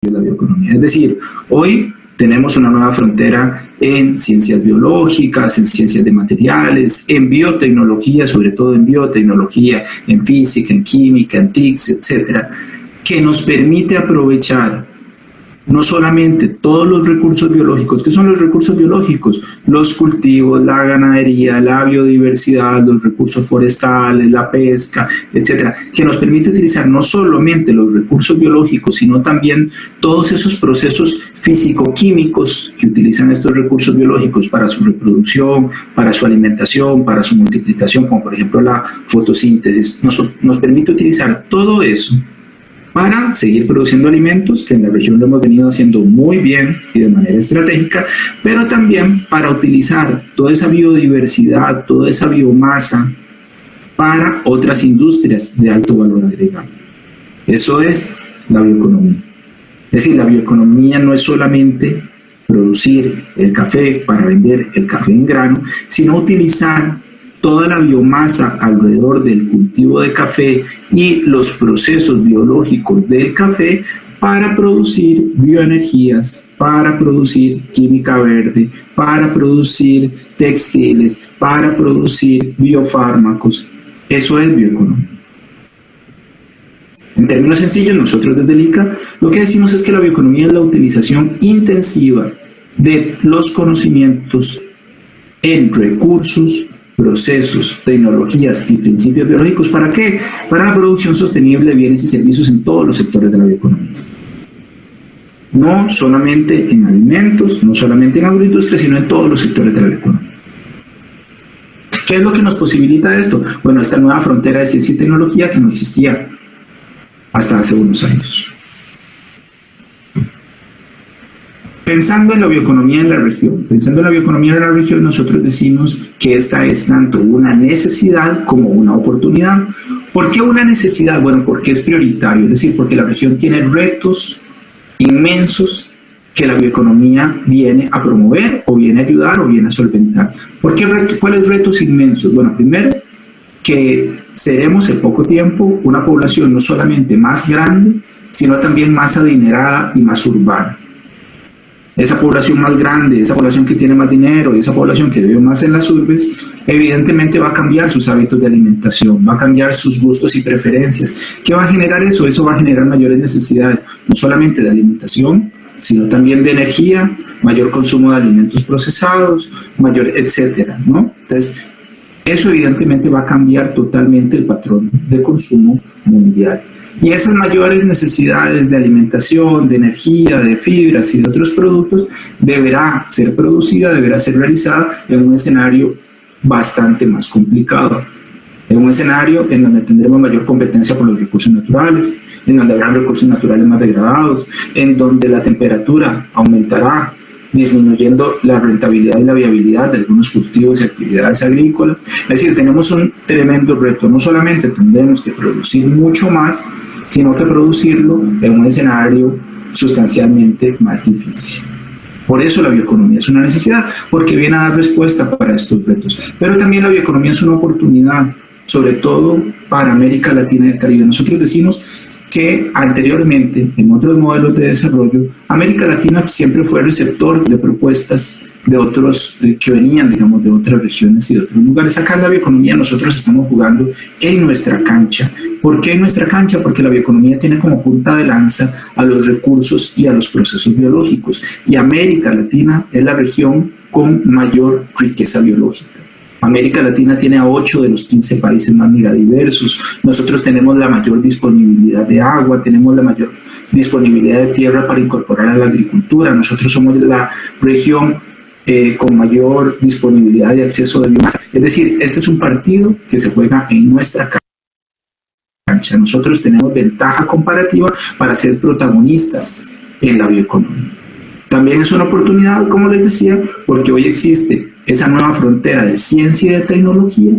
de la bioeconomía. Es decir, hoy tenemos una nueva frontera en ciencias biológicas, en ciencias de materiales, en biotecnología, sobre todo en biotecnología, en física, en química, en TICS, etcétera, que nos permite aprovechar no solamente todos los recursos biológicos. ¿Qué son los recursos biológicos? Los cultivos, la ganadería, la biodiversidad, los recursos forestales, la pesca, etcétera, que nos permite utilizar no solamente los recursos biológicos, sino también todos esos procesos físico-químicos que utilizan estos recursos biológicos para su reproducción, para su alimentación, para su multiplicación, como por ejemplo la fotosíntesis. Nos permite utilizar todo eso para seguir produciendo alimentos, que en la región lo hemos venido haciendo muy bien y de manera estratégica, pero también para utilizar toda esa biodiversidad, toda esa biomasa para otras industrias de alto valor agregado. Eso es la bioeconomía. Es decir, la bioeconomía no es solamente producir el café para vender el café en grano, sino utilizar toda la biomasa alrededor del cultivo de café y los procesos biológicos del café para producir bioenergías, para producir química verde, para producir textiles, para producir biofármacos. Eso es bioeconomía. En términos sencillos, nosotros desde el ICA lo que decimos es que la bioeconomía es la utilización intensiva de los conocimientos en recursos, procesos, tecnologías y principios biológicos. ¿Para qué? Para la producción sostenible de bienes y servicios en todos los sectores de la bioeconomía. No solamente en alimentos, no solamente en agroindustria, sino en todos los sectores de la bioeconomía. ¿Qué es lo que nos posibilita esto? Bueno, esta nueva frontera de ciencia y tecnología que no existía hasta hace unos años. Pensando en la bioeconomía en la región, nosotros decimos que esta es tanto una necesidad como una oportunidad. ¿Por qué una necesidad? Bueno, porque es prioritario, es decir, porque la región tiene retos inmensos que la bioeconomía viene a promover, o viene a ayudar, o viene a solventar. ¿Por qué cuáles retos inmensos? Bueno, primero, que seremos en poco tiempo una población no solamente más grande, sino también más adinerada y más urbana. Esa población más grande, esa población que tiene más dinero, esa población que vive más en las urbes, evidentemente va a cambiar sus hábitos de alimentación, va a cambiar sus gustos y preferencias. ¿Qué va a generar eso? Eso va a generar mayores necesidades, no solamente de alimentación, sino también de energía, mayor consumo de alimentos procesados, mayor, etcétera, ¿no? Entonces, eso evidentemente va a cambiar totalmente el patrón de consumo mundial. Y esas mayores necesidades de alimentación, de energía, de fibras y de otros productos deberá ser producida, deberá ser realizada en un escenario bastante más complicado. En un escenario en donde tendremos mayor competencia por los recursos naturales, en donde habrá recursos naturales más degradados, en donde la temperatura aumentará, disminuyendo la rentabilidad y la viabilidad de algunos cultivos y actividades agrícolas. Es decir, tenemos un tremendo reto. No solamente tendremos que producir mucho más, sino que producirlo en un escenario sustancialmente más difícil. Por eso la bioeconomía es una necesidad, porque viene a dar respuesta para estos retos. Pero también la bioeconomía es una oportunidad, sobre todo para América Latina y el Caribe. Nosotros decimos que anteriormente, en otros modelos de desarrollo, América Latina siempre fue receptor de propuestas de otros que venían, digamos, de otras regiones y de otros lugares. Acá en la bioeconomía nosotros estamos jugando en nuestra cancha. ¿Por qué en nuestra cancha? Porque la bioeconomía tiene como punta de lanza a los recursos y a los procesos biológicos. Y América Latina es la región con mayor riqueza biológica. América Latina tiene a 8 de los 15 países más megadiversos. Nosotros tenemos la mayor disponibilidad de agua, tenemos la mayor disponibilidad de tierra para incorporar a la agricultura. Nosotros somos la región con mayor disponibilidad de acceso de biomasa. Es decir, este es un partido que se juega en nuestra cancha. Nosotros tenemos ventaja comparativa para ser protagonistas en la bioeconomía. También es una oportunidad, como les decía, porque hoy existe esa nueva frontera de ciencia y de tecnología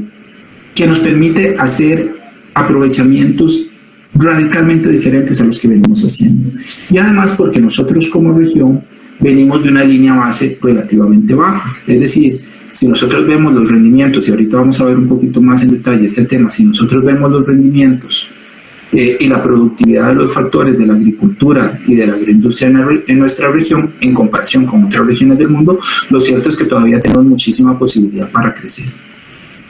que nos permite hacer aprovechamientos radicalmente diferentes a los que venimos haciendo. Y además porque nosotros como región venimos de una línea base relativamente baja. Es decir, si nosotros vemos los rendimientos, y ahorita vamos a ver un poquito más en detalle este tema, si nosotros vemos los rendimientos y la productividad de los factores de la agricultura y de la agroindustria en nuestra región, en comparación con otras regiones del mundo, lo cierto es que todavía tenemos muchísima posibilidad para crecer.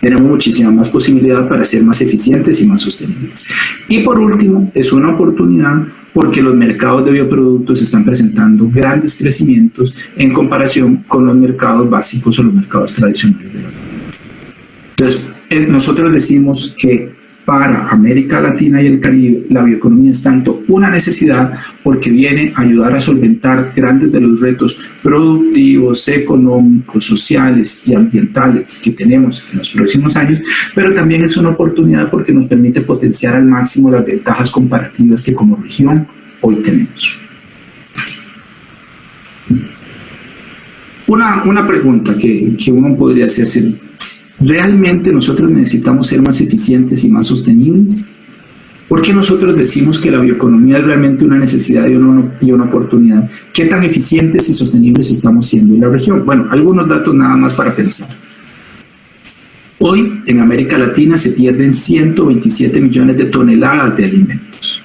Tenemos muchísima más posibilidad para ser más eficientes y más sostenibles. Y por último, es una oportunidad porque los mercados de bioproductos están presentando grandes crecimientos en comparación con los mercados básicos o los mercados tradicionales de la región. Entonces, nosotros decimos que para América Latina y el Caribe, la bioeconomía es tanto una necesidad porque viene a ayudar a solventar grandes de los retos productivos, económicos, sociales y ambientales que tenemos en los próximos años, pero también es una oportunidad porque nos permite potenciar al máximo las ventajas comparativas que como región hoy tenemos. Una pregunta que uno podría hacerse: ¿realmente nosotros necesitamos ser más eficientes y más sostenibles? ¿Por qué nosotros decimos que la bioeconomía es realmente una necesidad y una oportunidad? ¿Qué tan eficientes y sostenibles estamos siendo en la región? Bueno, algunos datos nada más para pensar. Hoy en América Latina se pierden 127 millones de toneladas de alimentos.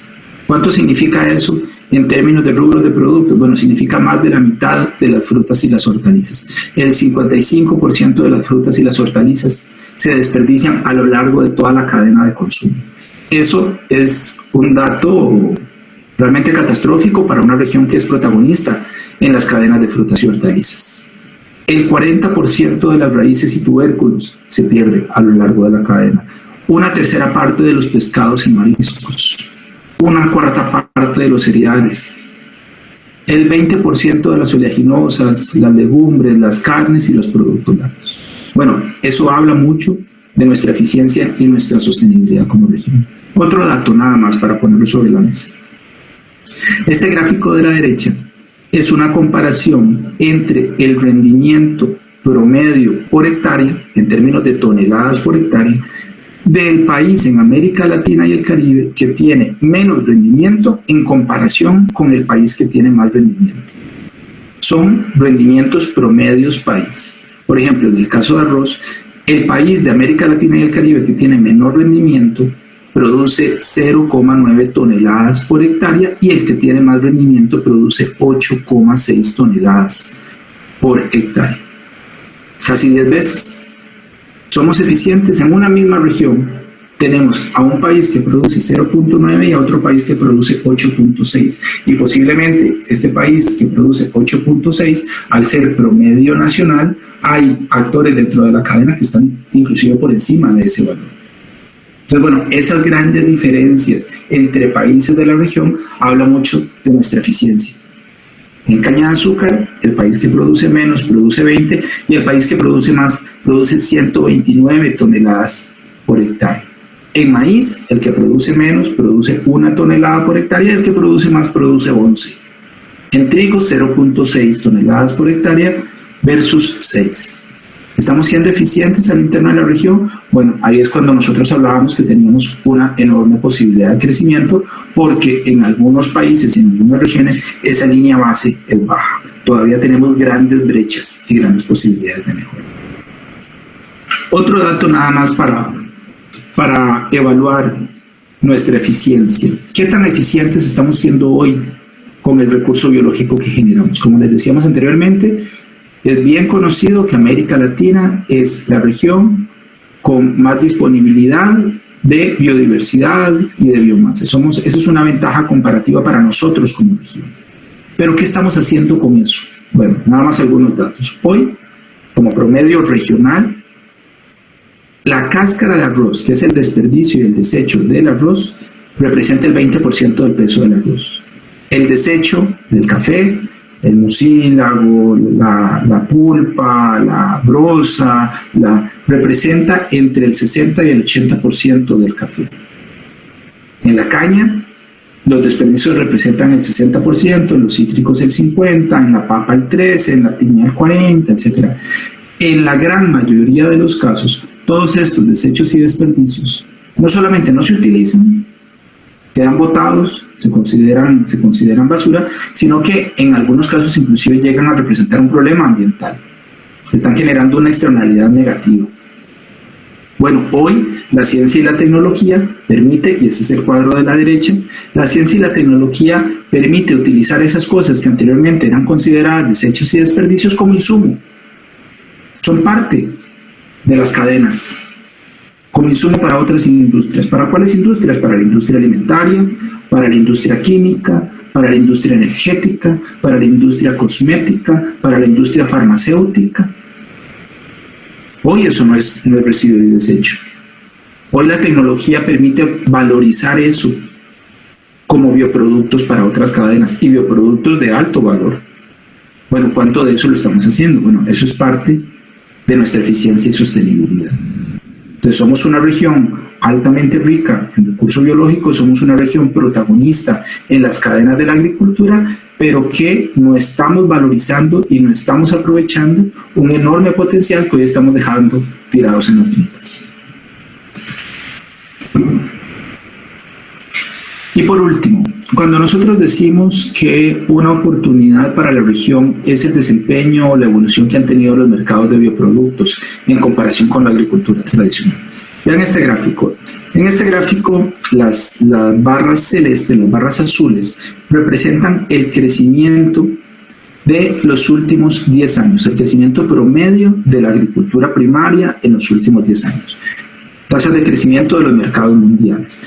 ¿Cuánto significa eso en términos de rubros de productos? Bueno, significa más de la mitad de las frutas y las hortalizas. El 55% de las frutas y las hortalizas se desperdician a lo largo de toda la cadena de consumo. Eso es un dato realmente catastrófico para una región que es protagonista en las cadenas de frutas y hortalizas. El 40% de las raíces y tubérculos se pierde a lo largo de la cadena. Una tercera parte de los pescados y mariscos. Una cuarta parte de los cereales, el 20% de las oleaginosas, las legumbres, las carnes y los productos lácteos. Bueno, eso habla mucho de nuestra eficiencia y nuestra sostenibilidad como región. Otro dato nada más para ponerlo sobre la mesa. Este gráfico de la derecha es una comparación entre el rendimiento promedio por hectárea, en términos de toneladas por hectárea, del país en América Latina y el Caribe que tiene menos rendimiento en comparación con el país que tiene más rendimiento. Son rendimientos promedios país. Por ejemplo, en el caso de arroz, el país de América Latina y el Caribe que tiene menor rendimiento produce 0,9 toneladas por hectárea y el que tiene más rendimiento produce 8,6 toneladas por hectárea. Casi 10 veces. Somos eficientes en una misma región. Tenemos a un país que produce 0,9 y a otro país que produce 8,6. Y posiblemente este país que produce 8,6, al ser promedio nacional, hay actores dentro de la cadena que están inclusive por encima de ese valor. Entonces, bueno, esas grandes diferencias entre países de la región hablan mucho de nuestra eficiencia. En caña de azúcar, el país que produce menos produce 20 y el país que produce más produce 129 toneladas por hectárea. En maíz, el que produce menos produce 1 tonelada por hectárea y el que produce más produce 11. En trigo, 0,6 toneladas por hectárea versus 6. ¿Estamos siendo eficientes al interno de la región? Bueno, ahí es cuando nosotros hablábamos que teníamos una enorme posibilidad de crecimiento porque en algunos países y en algunas regiones esa línea base es baja. Todavía tenemos grandes brechas y grandes posibilidades de mejora. Otro dato nada más para evaluar nuestra eficiencia. ¿Qué tan eficientes estamos siendo hoy con el recurso biológico que generamos? Como les decíamos anteriormente, es bien conocido que América Latina es la región con más disponibilidad de biodiversidad y de biomasa. Esa es una ventaja comparativa para nosotros como región. ¿Pero qué estamos haciendo con eso? Bueno, nada más algunos datos. Hoy, como promedio regional, la cáscara de arroz, que es el desperdicio y el desecho del arroz, representa el 20% del peso del arroz. El desecho del café, el mucílago, la pulpa, la brosa, representa entre el 60 y el 80% del café. En la caña, los desperdicios representan el 60%, en los cítricos el 50%, en la papa el 13%, en la piña el 40%, etc. En la gran mayoría de los casos, todos estos desechos y desperdicios no solamente no se utilizan, quedan botados, se consideran basura, sino que en algunos casos inclusive llegan a representar un problema ambiental. Están generando una externalidad negativa. Bueno, hoy La ciencia y la tecnología permite, y ese es el cuadro de la derecha, la ciencia y la tecnología permite utilizar esas cosas que anteriormente eran consideradas desechos y desperdicios como insumo. Son parte de las cadenas, como insumo para otras industrias. ¿Para cuáles industrias? Para la industria alimentaria, para la industria química, para la industria energética, para la industria cosmética, para la industria farmacéutica. Hoy eso no es residuo y desecho. Hoy la tecnología permite valorizar eso como bioproductos para otras cadenas y bioproductos de alto valor. Bueno, ¿cuánto de eso lo estamos haciendo? Bueno, eso es parte de nuestra eficiencia y sostenibilidad. Entonces somos una región altamente rica en recursos biológicos, somos una región protagonista en las cadenas de la agricultura, pero que no estamos valorizando y no estamos aprovechando un enorme potencial que hoy estamos dejando tirados en las fincas. Y por último, cuando nosotros decimos que una oportunidad para la región es el desempeño o la evolución que han tenido los mercados de bioproductos en comparación con la agricultura tradicional. Vean este gráfico. En este gráfico, las barras celestes, las barras azules, representan el crecimiento de los últimos 10 años, el crecimiento promedio de la agricultura primaria en los últimos 10 años. Tasas de crecimiento de los mercados mundiales.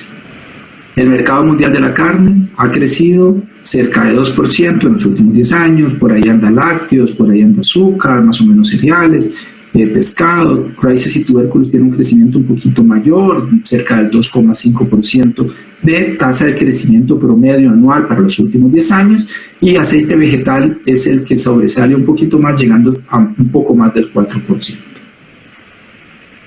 El mercado mundial de la carne ha crecido cerca de 2% en los últimos 10 años, por ahí anda lácteos, por ahí anda azúcar, más o menos cereales, pescado, raíces y tubérculos tienen un crecimiento un poquito mayor, cerca del 2,5% de tasa de crecimiento promedio anual para los últimos 10 años, y aceite vegetal es el que sobresale un poquito más, llegando a un poco más del 4%.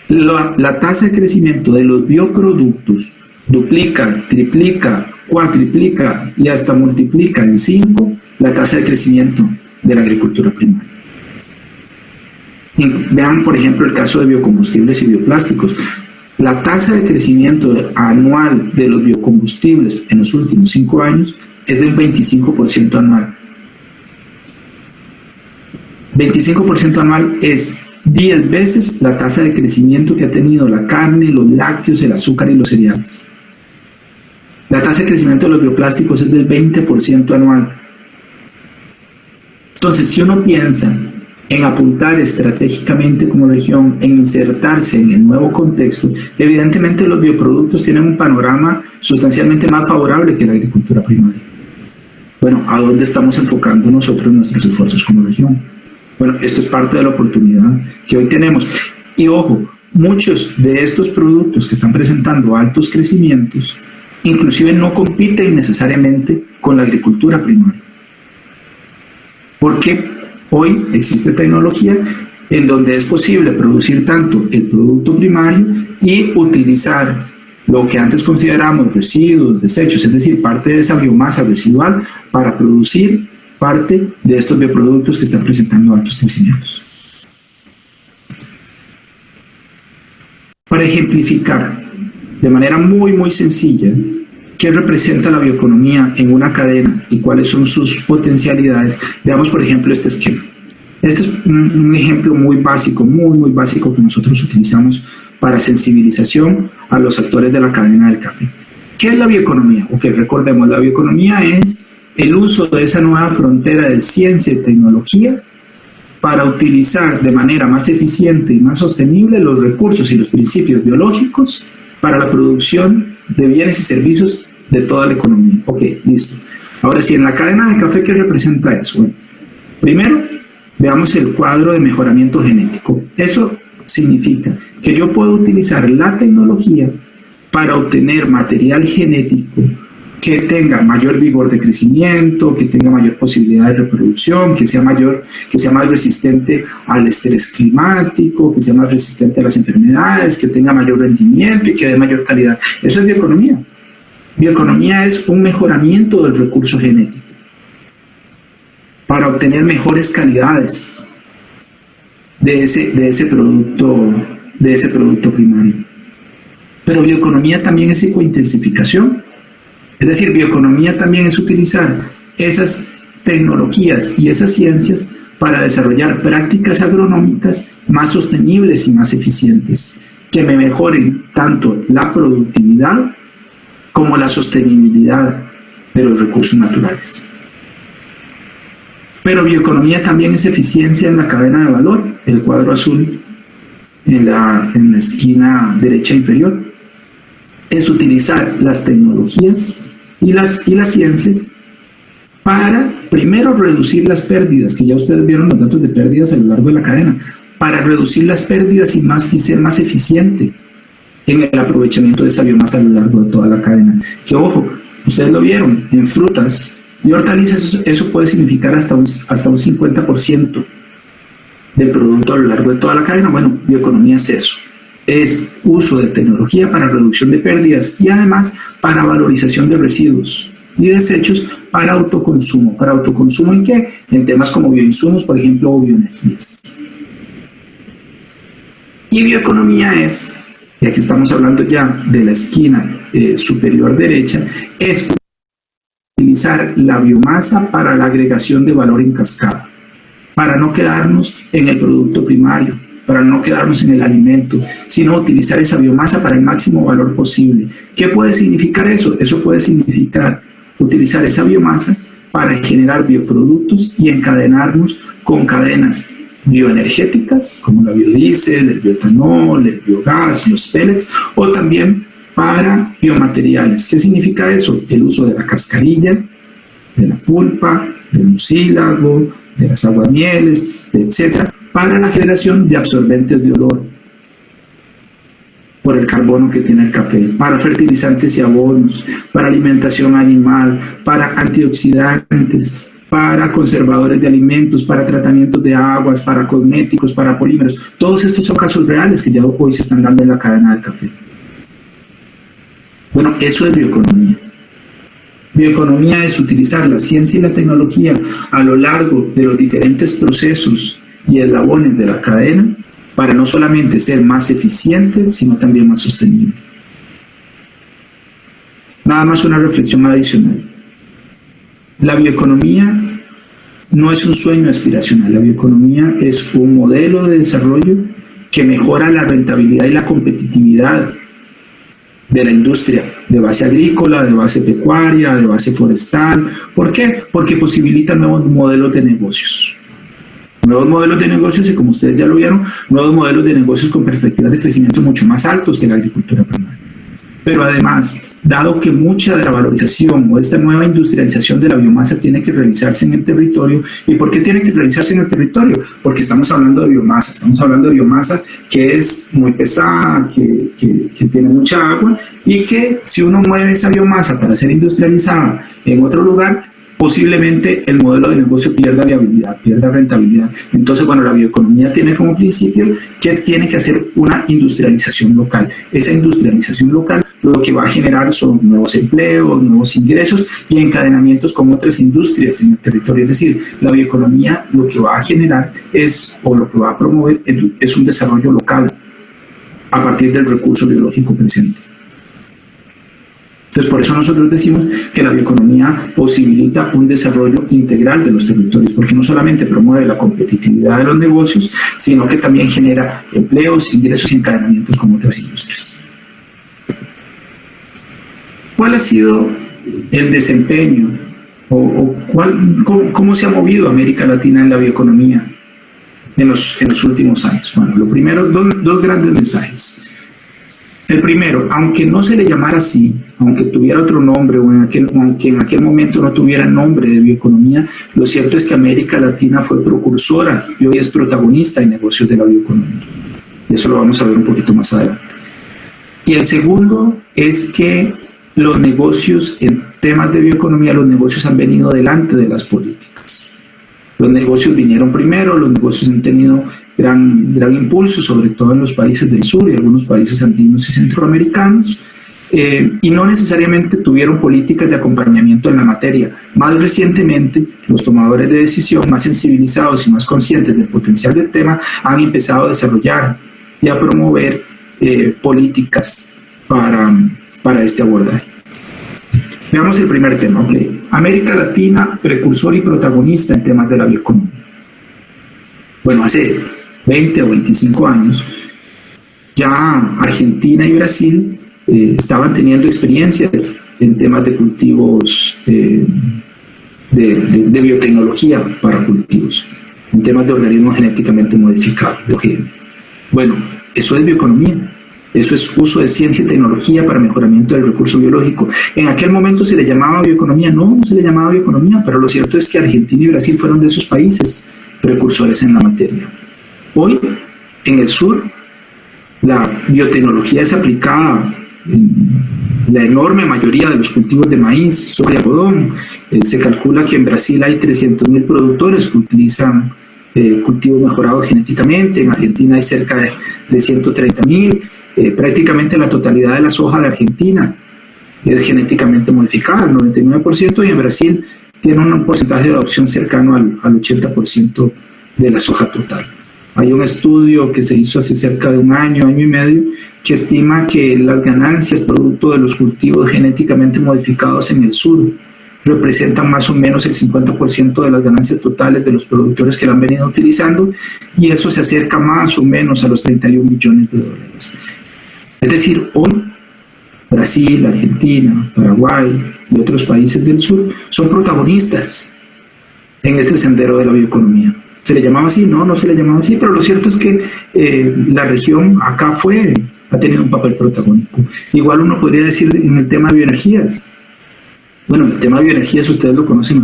La tasa de crecimiento de los bioproductos duplica, triplica, cuatriplica y hasta multiplica en 5 la tasa de crecimiento de la agricultura primaria. Vean, por ejemplo, el caso de biocombustibles y bioplásticos. La tasa de crecimiento anual de los biocombustibles en los últimos 5 años es del 25% anual. 25% anual es 10 veces la tasa de crecimiento que ha tenido la carne, los lácteos, el azúcar y los cereales. La tasa de crecimiento de los bioplásticos es del 20% anual. Entonces, si uno piensa en apuntar estratégicamente como región, en insertarse en el nuevo contexto, evidentemente los bioproductos tienen un panorama sustancialmente más favorable que la agricultura primaria. Bueno, ¿a dónde estamos enfocando nosotros nuestros esfuerzos como región? Bueno, esto es parte de la oportunidad que hoy tenemos. Y ojo, muchos de estos productos que están presentando altos crecimientos, inclusive no compiten necesariamente con la agricultura primaria. Porque hoy existe tecnología en donde es posible producir tanto el producto primario y utilizar lo que antes consideramos residuos, desechos, es decir, parte de esa biomasa residual para producir parte de estos bioproductos que están presentando altos crecimientos. Para ejemplificar de manera muy sencilla qué representa la bioeconomía en una cadena y cuáles son sus potencialidades, veamos por ejemplo este esquema. Este es un ejemplo muy básico que nosotros utilizamos para sensibilización a los actores de la cadena del café. ¿Qué es la bioeconomía? Ok, recordemos, la bioeconomía es el uso de esa nueva frontera de ciencia y tecnología para utilizar de manera más eficiente y más sostenible los recursos y los principios biológicos para la producción de bienes y servicios de toda la economía. Ok, listo. Ahora sí, en la cadena de café, ¿qué representa eso? Bueno, primero, veamos el cuadro de mejoramiento genético. Eso significa que yo puedo utilizar la tecnología para obtener material genético que tenga mayor vigor de crecimiento, que tenga mayor posibilidad de reproducción, que sea más resistente al estrés climático, que sea más resistente a las enfermedades, que tenga mayor rendimiento y que dé mayor calidad. Eso es bioeconomía. Bioeconomía es un mejoramiento del recurso genético para obtener mejores calidades de ese producto primario. Pero bioeconomía también es ecointensificación. Es decir, bioeconomía también es utilizar esas tecnologías y esas ciencias para desarrollar prácticas agronómicas más sostenibles y más eficientes, que me mejoren tanto la productividad como la sostenibilidad de los recursos naturales. Pero bioeconomía también es eficiencia en la cadena de valor, el cuadro azul en la esquina derecha inferior. Es utilizar las tecnologías y las ciencias para, primero, reducir las pérdidas, que ya ustedes vieron los datos de pérdidas a lo largo de la cadena, para reducir las pérdidas y ser más eficiente en el aprovechamiento de esa biomasa a lo largo de toda la cadena. Que ojo, ustedes lo vieron, en frutas y hortalizas eso puede significar hasta un 50% del producto a lo largo de toda la cadena. Bueno, bioeconomía es eso. Es uso de tecnología para reducción de pérdidas y además para valorización de residuos y desechos para autoconsumo. ¿Para autoconsumo en qué? En temas como bioinsumos, por ejemplo, o bioenergías. Y bioeconomía es, y aquí estamos hablando ya de la esquina superior derecha, es utilizar la biomasa para la agregación de valor en cascada, para no quedarnos en el producto primario, para no quedarnos en el alimento, sino utilizar esa biomasa para el máximo valor posible. ¿Qué puede significar eso? Eso puede significar utilizar esa biomasa para generar bioproductos y encadenarnos con cadenas bioenergéticas, como la biodiesel, el bioetanol, el biogás, los pellets, o también para biomateriales. ¿Qué significa eso? El uso de la cascarilla, de la pulpa, del mucílago, de las aguamieles, etcétera, para la generación de absorbentes de olor, por el carbono que tiene el café, para fertilizantes y abonos, para alimentación animal, para antioxidantes, para conservadores de alimentos, para tratamientos de aguas, para cosméticos, para polímeros. Todos estos son casos reales que ya hoy se están dando en la cadena del café. Bueno, eso es bioeconomía. Bioeconomía es utilizar la ciencia y la tecnología a lo largo de los diferentes procesos y eslabones de la cadena para no solamente ser más eficiente, sino también más sostenible. Nada más una reflexión adicional. La bioeconomía no es un sueño aspiracional, la bioeconomía es un modelo de desarrollo que mejora la rentabilidad y la competitividad de la industria de base agrícola, de base pecuaria, de base forestal. ¿Por qué? Porque posibilita nuevos modelos de negocios. Nuevos modelos de negocios y, como ustedes ya lo vieron, nuevos modelos de negocios con perspectivas de crecimiento mucho más altos que la agricultura primaria. Pero además, dado que mucha de la valorización o esta nueva industrialización de la biomasa tiene que realizarse en el territorio, ¿y por qué tiene que realizarse en el territorio? Porque estamos hablando de biomasa que es muy pesada, que tiene mucha agua, y que si uno mueve esa biomasa para ser industrializada en otro lugar, posiblemente el modelo de negocio pierda viabilidad, pierda rentabilidad. Entonces, bueno, la bioeconomía tiene como principio que tiene que hacer una industrialización local. Esa industrialización local lo que va a generar son nuevos empleos, nuevos ingresos y encadenamientos con otras industrias en el territorio. Es decir, la bioeconomía lo que va a generar lo que va a promover es un desarrollo local a partir del recurso biológico presente. Entonces, por eso nosotros decimos que la bioeconomía posibilita un desarrollo integral de los territorios, porque no solamente promueve la competitividad de los negocios, sino que también genera empleos, ingresos y encadenamientos con otras industrias. ¿Cuál ha sido el desempeño cómo se ha movido América Latina en la bioeconomía en los últimos años? Bueno, lo primero, dos grandes mensajes. El primero, aunque no se le llamara así, aunque tuviera otro nombre, o aunque en aquel momento no tuviera nombre de bioeconomía, lo cierto es que América Latina fue precursora y hoy es protagonista en negocios de la bioeconomía. Y eso lo vamos a ver un poquito más adelante. Y el segundo es que los negocios, en temas de bioeconomía, los negocios han venido delante de las políticas. Los negocios vinieron primero, los negocios han tenido gran impulso, sobre todo en los países del sur y algunos países andinos y centroamericanos, y no necesariamente tuvieron políticas de acompañamiento en la materia. Más recientemente, los tomadores de decisión, más sensibilizados y más conscientes del potencial del tema, han empezado a desarrollar y a promover políticas para este abordaje. Veamos el primer tema. Okay. América Latina, precursor y protagonista en temas de la bioeconomía. Bueno, hace 20 o 25 años, Ya Argentina y Brasil estaban teniendo experiencias en temas de cultivos, de biotecnología para cultivos, en temas de organismos genéticamente modificados, de OGM. Bueno, eso es bioeconomía. Eso es uso de ciencia y tecnología para mejoramiento del recurso biológico. En aquel momento se le llamaba bioeconomía. No se le llamaba bioeconomía, pero lo cierto es que Argentina y Brasil fueron de esos países precursores en la materia. Hoy, en el sur, la biotecnología es aplicada en la enorme mayoría de los cultivos de maíz, soja y algodón. Se calcula que en Brasil hay 300.000 productores que utilizan cultivos mejorados genéticamente. En Argentina hay cerca de 130.000. Prácticamente la totalidad de la soja de Argentina es genéticamente modificada, el 99%, y en Brasil tiene un porcentaje de adopción cercano al 80% de la soja total. Hay un estudio que se hizo hace cerca de un año y medio, que estima que las ganancias producto de los cultivos genéticamente modificados en el sur representan más o menos el 50% de las ganancias totales de los productores que la han venido utilizando, y eso se acerca más o menos a los 31 millones de dólares. Es decir, hoy Brasil, Argentina, Paraguay y otros países del sur son protagonistas en este sendero de la bioeconomía. ¿Se le llamaba así? No, no se le llamaba así, pero lo cierto es que la región acá ha tenido un papel protagónico. Igual uno podría decir en el tema de bioenergías. Bueno, el tema de bioenergías ustedes lo conocen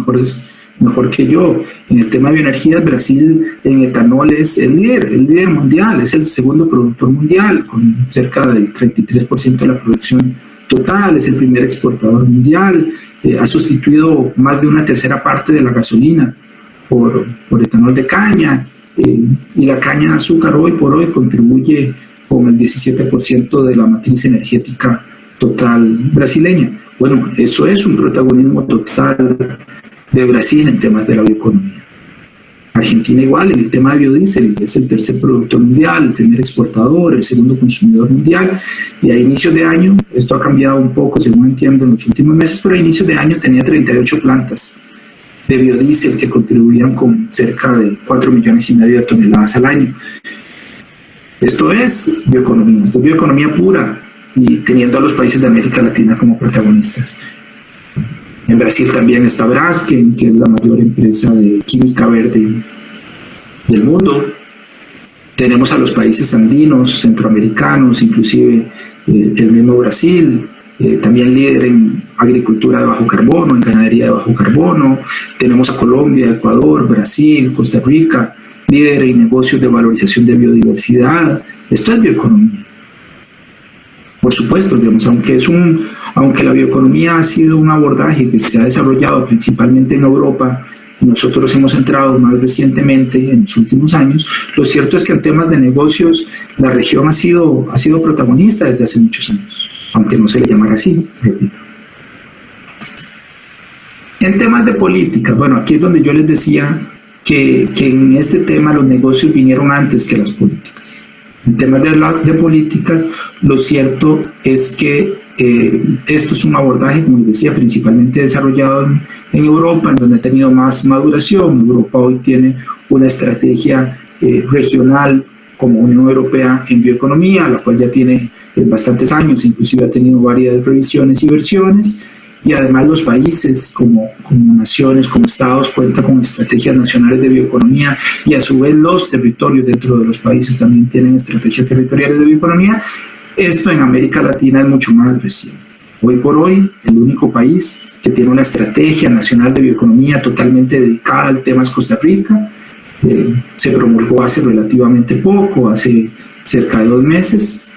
mejor que yo. En el tema de bioenergías, Brasil en etanol es el líder mundial, es el segundo productor mundial, con cerca del 33% de la producción total, es el primer exportador mundial, ha sustituido más de una tercera parte de la gasolina por etanol de caña, y la caña de azúcar hoy por hoy contribuye con el 17% de la matriz energética total brasileña. Bueno, eso es un protagonismo total de Brasil en temas de la bioeconomía. Argentina igual, en el tema de biodiesel, es el tercer productor mundial, el primer exportador, el segundo consumidor mundial, y a inicios de año, esto ha cambiado un poco según entiendo en los últimos meses, pero a inicios de año tenía 38 plantas de biodiesel que contribuían con cerca de 4,5 millones de toneladas al año. Esto es bioeconomía pura, y teniendo a los países de América Latina como protagonistas. En Brasil también está Braskem, que es la mayor empresa de química verde del mundo. Tenemos a los países andinos, centroamericanos, inclusive el mismo Brasil, también líder en agricultura de bajo carbono, en ganadería de bajo carbono. Tenemos a Colombia, Ecuador, Brasil, Costa Rica, líder en negocios de valorización de biodiversidad. Esto es bioeconomía. Por supuesto, digamos, aunque la bioeconomía ha sido un abordaje que se ha desarrollado principalmente en Europa, nosotros hemos entrado más recientemente en los últimos años, lo cierto es que en temas de negocios la región ha sido protagonista desde hace muchos años, aunque no se le llamara así, repito. En temas de política, bueno, aquí es donde yo les decía que en este tema los negocios vinieron antes que las políticas. En temas de políticas, lo cierto es que esto es un abordaje, como les decía, principalmente desarrollado en Europa, en donde ha tenido más maduración. Europa hoy tiene una estrategia regional como Unión Europea en bioeconomía, la cual ya tiene bastantes años, inclusive ha tenido varias revisiones y versiones, y además los países como naciones, como estados, cuentan con estrategias nacionales de bioeconomía, y a su vez los territorios dentro de los países también tienen estrategias territoriales de bioeconomía. Esto en América Latina es mucho más reciente. Hoy por hoy, el único país que tiene una estrategia nacional de bioeconomía totalmente dedicada al tema es Costa Rica. Se promulgó hace relativamente poco, hace cerca de 2 meses,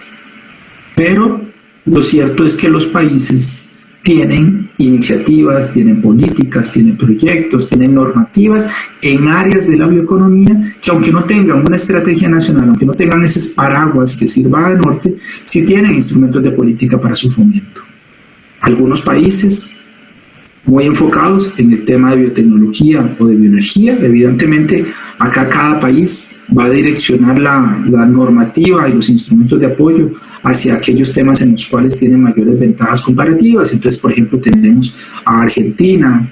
pero lo cierto es que los países tienen iniciativas, tienen políticas, tienen proyectos, tienen normativas en áreas de la bioeconomía que, aunque no tengan una estrategia nacional, aunque no tengan esos paraguas que sirva de norte, sí tienen instrumentos de política para su fomento. Algunos países muy enfocados en el tema de biotecnología o de bioenergía, evidentemente acá cada país va a direccionar la normativa y los instrumentos de apoyo hacia aquellos temas en los cuales tienen mayores ventajas comparativas. Entonces, por ejemplo, tenemos a Argentina,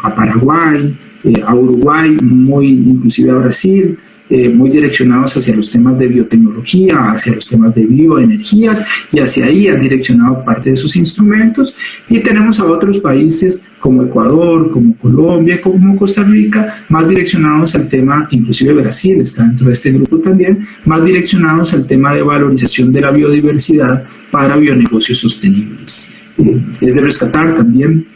a Paraguay, a Uruguay, inclusive a Brasil, muy direccionados hacia los temas de biotecnología, hacia los temas de bioenergías, y hacia ahí han direccionado parte de sus instrumentos. Y tenemos a otros países como Ecuador, como Colombia, como Costa Rica, más direccionados al tema, inclusive Brasil está dentro de este grupo también, más direccionados al tema de valorización de la biodiversidad para bionegocios sostenibles. Es de rescatar también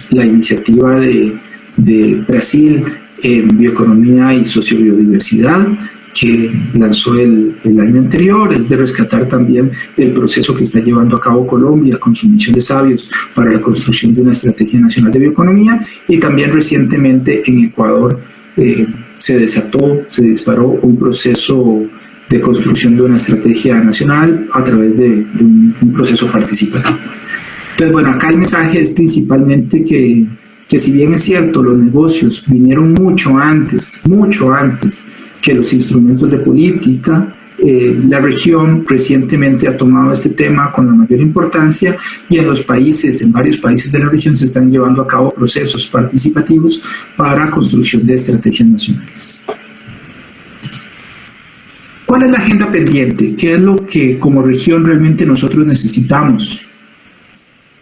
la iniciativa de Brasil en bioeconomía y sociobiodiversidad que lanzó el año anterior. Es de rescatar también el proceso que está llevando a cabo Colombia con su misión de sabios para la construcción de una estrategia nacional de bioeconomía, y también recientemente en Ecuador se disparó un proceso de construcción de una estrategia nacional a través de un proceso participativo. Entonces, bueno, acá el mensaje es principalmente que si bien es cierto, los negocios vinieron mucho antes que los instrumentos de política, la región recientemente ha tomado este tema con la mayor importancia, y en varios países de la región se están llevando a cabo procesos participativos para construcción de estrategias nacionales. ¿Cuál es la agenda pendiente? ¿Qué es lo que como región realmente nosotros necesitamos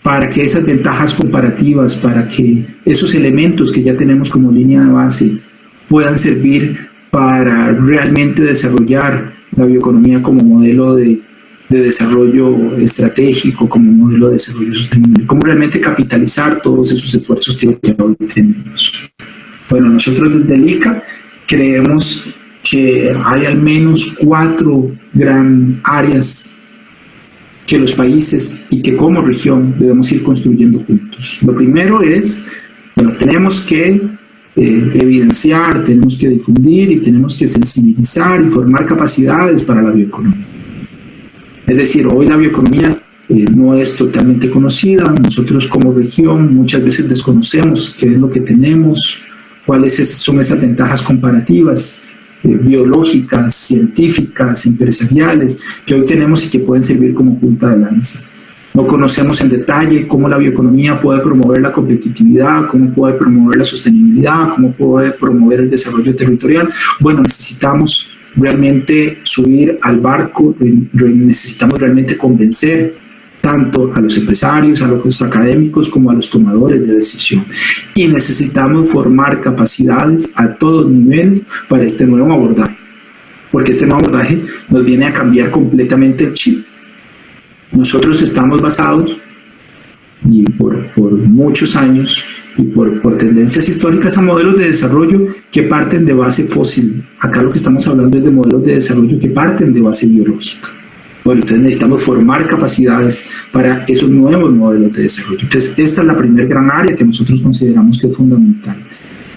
para que esas ventajas comparativas, para que esos elementos que ya tenemos como línea de base puedan servir para realmente desarrollar la bioeconomía como modelo de desarrollo estratégico, como modelo de desarrollo sostenible? ¿Cómo realmente capitalizar todos esos esfuerzos que hoy tenemos? Bueno, nosotros desde el ICA creemos que hay al menos 4 gran áreas que los países y que como región debemos ir construyendo juntos. Lo primero es, bueno, tenemos que evidenciar, tenemos que difundir y tenemos que sensibilizar y formar capacidades para la bioeconomía. Es decir, hoy la bioeconomía no es totalmente conocida. Nosotros como región muchas veces desconocemos qué es lo que tenemos, cuáles son esas ventajas comparativas biológicas, científicas, empresariales que hoy tenemos y que pueden servir como punta de lanza. No conocemos en detalle cómo la bioeconomía puede promover la competitividad, cómo puede promover la sostenibilidad, cómo puede promover el desarrollo territorial. Bueno, necesitamos realmente subir al barco, necesitamos realmente convencer tanto a los empresarios, a los académicos, como a los tomadores de decisión. Y necesitamos formar capacidades a todos niveles para este nuevo abordaje, porque este nuevo abordaje nos viene a cambiar completamente el chip. Nosotros estamos basados, y por muchos años, y por tendencias históricas, a modelos de desarrollo que parten de base fósil. Acá lo que estamos hablando es de modelos de desarrollo que parten de base biológica. Bueno, entonces necesitamos formar capacidades para esos nuevos modelos de desarrollo. Entonces, esta es la primera gran área que nosotros consideramos que es fundamental.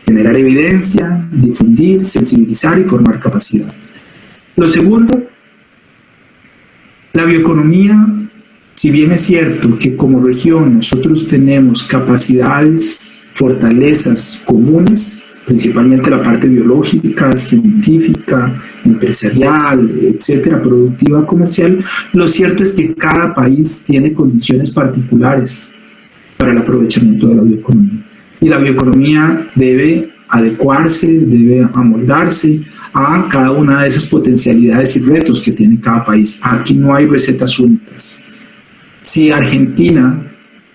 Generar evidencia, difundir, sensibilizar y formar capacidades. Lo segundo, la bioeconomía, si bien es cierto que como región nosotros tenemos capacidades, fortalezas comunes, principalmente la parte biológica, científica, empresarial, etcétera, productiva, comercial, lo cierto es que cada país tiene condiciones particulares para el aprovechamiento de la bioeconomía. Y la bioeconomía debe adecuarse, debe amoldarse a cada una de esas potencialidades y retos que tiene cada país. Aquí no hay recetas únicas. Si Argentina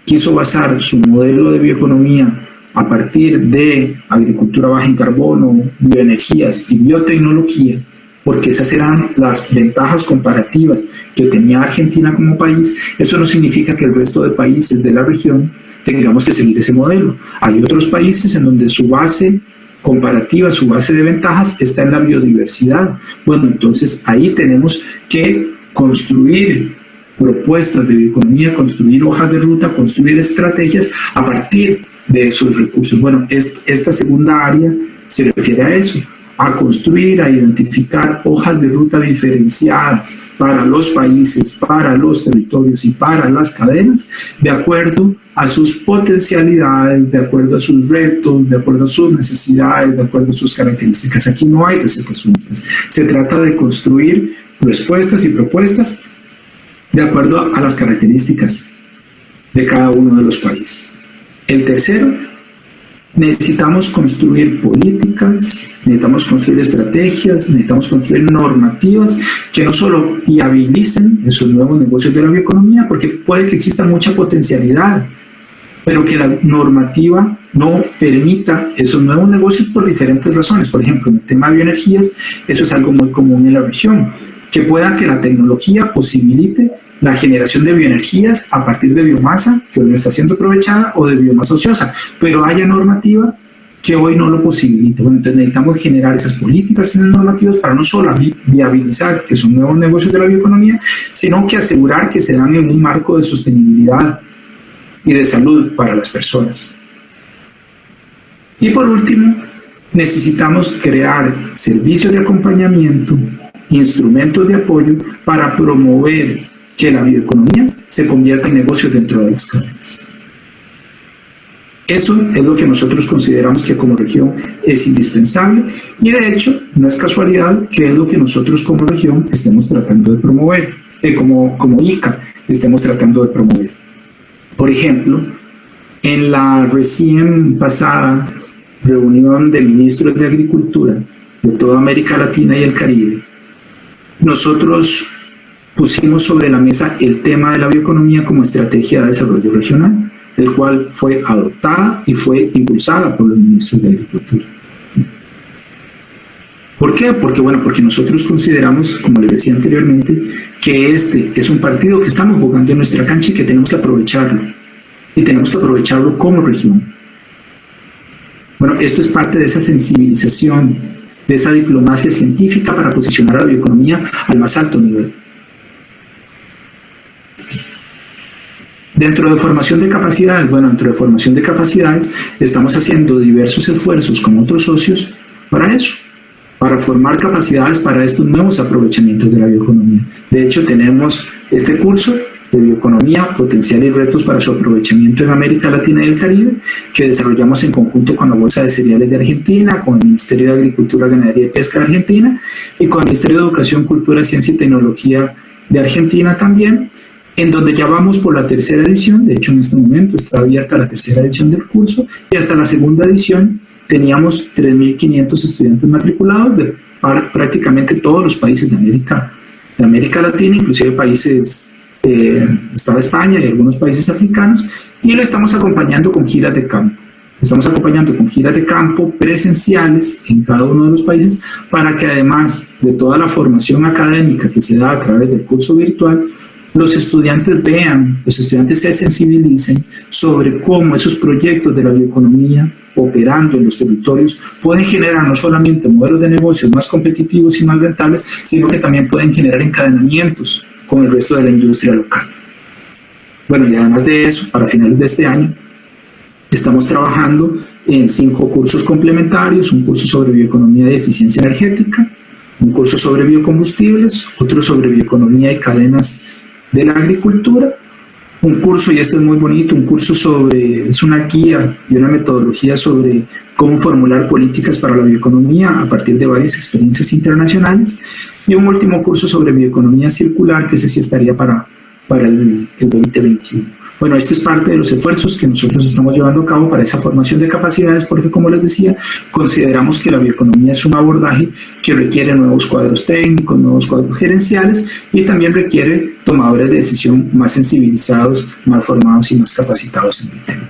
quiso basar su modelo de bioeconomía a partir de agricultura baja en carbono, bioenergías y biotecnología, porque esas eran las ventajas comparativas que tenía Argentina como país, eso no significa que el resto de países de la región tengamos que seguir ese modelo. Hay otros países en donde su base comparativa, su base de ventajas está en la biodiversidad. Bueno, entonces ahí tenemos que construir propuestas de bioeconomía, construir hojas de ruta, construir estrategias a partir de esos recursos. Bueno, esta segunda área se refiere a eso, a construir, a identificar hojas de ruta diferenciadas para los países, para los territorios y para las cadenas, de acuerdo a sus potencialidades, de acuerdo a sus retos, de acuerdo a sus necesidades, de acuerdo a sus características. Aquí no hay recetas únicas. Se trata de construir respuestas y propuestas de acuerdo a las características de cada uno de los países. El tercero necesitamos construir políticas, necesitamos construir estrategias, necesitamos construir normativas que no solo viabilicen esos nuevos negocios de la bioeconomía, porque puede que exista mucha potencialidad, pero que la normativa no permita esos nuevos negocios por diferentes razones. Por ejemplo, en el tema de bioenergías, eso es algo muy común en la región, que pueda que la tecnología posibilite la generación de bioenergías a partir de biomasa que hoy no está siendo aprovechada o de biomasa ociosa, pero haya normativa que hoy no lo posibilite. Bueno, entonces necesitamos generar esas políticas, esas normativas para no solo viabilizar esos nuevos negocios de la bioeconomía, sino que asegurar que se dan en un marco de sostenibilidad y de salud para las personas. Y por último, necesitamos crear servicios de acompañamiento, instrumentos de apoyo para promover que la bioeconomía se convierta en negocios dentro de las cadenas. Eso es lo que nosotros consideramos que como región es indispensable y de hecho no es casualidad que es lo que nosotros como región estemos tratando de promover, como ICA estemos tratando de promover. Por ejemplo, en la recién pasada reunión de ministros de Agricultura de toda América Latina y el Caribe, nosotros pusimos sobre la mesa el tema de la bioeconomía como estrategia de desarrollo regional, el cual fue adoptada y fue impulsada por los ministros de Agricultura. ¿Por qué? Porque nosotros consideramos, como les decía anteriormente, que este es un partido que estamos jugando en nuestra cancha y que tenemos que aprovecharlo. Y tenemos que aprovecharlo como región. Bueno, esto es parte de esa sensibilización, de esa diplomacia científica para posicionar a la bioeconomía al más alto nivel. Dentro de formación de capacidades, estamos haciendo diversos esfuerzos con otros socios para eso, para formar capacidades para estos nuevos aprovechamientos de la bioeconomía. De hecho, tenemos este curso de bioeconomía, potencial y retos para su aprovechamiento en América Latina y el Caribe, que desarrollamos en conjunto con la Bolsa de Cereales de Argentina, con el Ministerio de Agricultura, Ganadería y Pesca de Argentina y con el Ministerio de Educación, Cultura, Ciencia y Tecnología de Argentina también, en donde ya vamos por la tercera edición. De hecho, en este momento está abierta la tercera edición del curso y hasta la segunda edición teníamos 3.500 estudiantes matriculados de prácticamente todos los países de América Latina, inclusive países, estaba España y algunos países africanos, y lo estamos acompañando con giras de campo. Estamos acompañando con giras de campo presenciales en cada uno de los países para que además de toda la formación académica que se da a través del curso virtual, los estudiantes vean, los estudiantes se sensibilicen sobre cómo esos proyectos de la bioeconomía operando en los territorios pueden generar no solamente modelos de negocios más competitivos y más rentables, sino que también pueden generar encadenamientos con el resto de la industria local. Bueno, y además de eso, para finales de este año, estamos trabajando en 5 cursos complementarios: un curso sobre bioeconomía y eficiencia energética, un curso sobre biocombustibles, otro sobre bioeconomía y cadenas de la agricultura, un curso, y este es muy bonito, un curso es una guía y una metodología sobre cómo formular políticas para la bioeconomía a partir de varias experiencias internacionales, y un último curso sobre bioeconomía circular, que ese sí estaría para el 2021. Bueno, esto es parte de los esfuerzos que nosotros estamos llevando a cabo para esa formación de capacidades, porque, como les decía, consideramos que la bioeconomía es un abordaje que requiere nuevos cuadros técnicos, nuevos cuadros gerenciales, y también requiere tomadores de decisión más sensibilizados, más formados y más capacitados en el tema.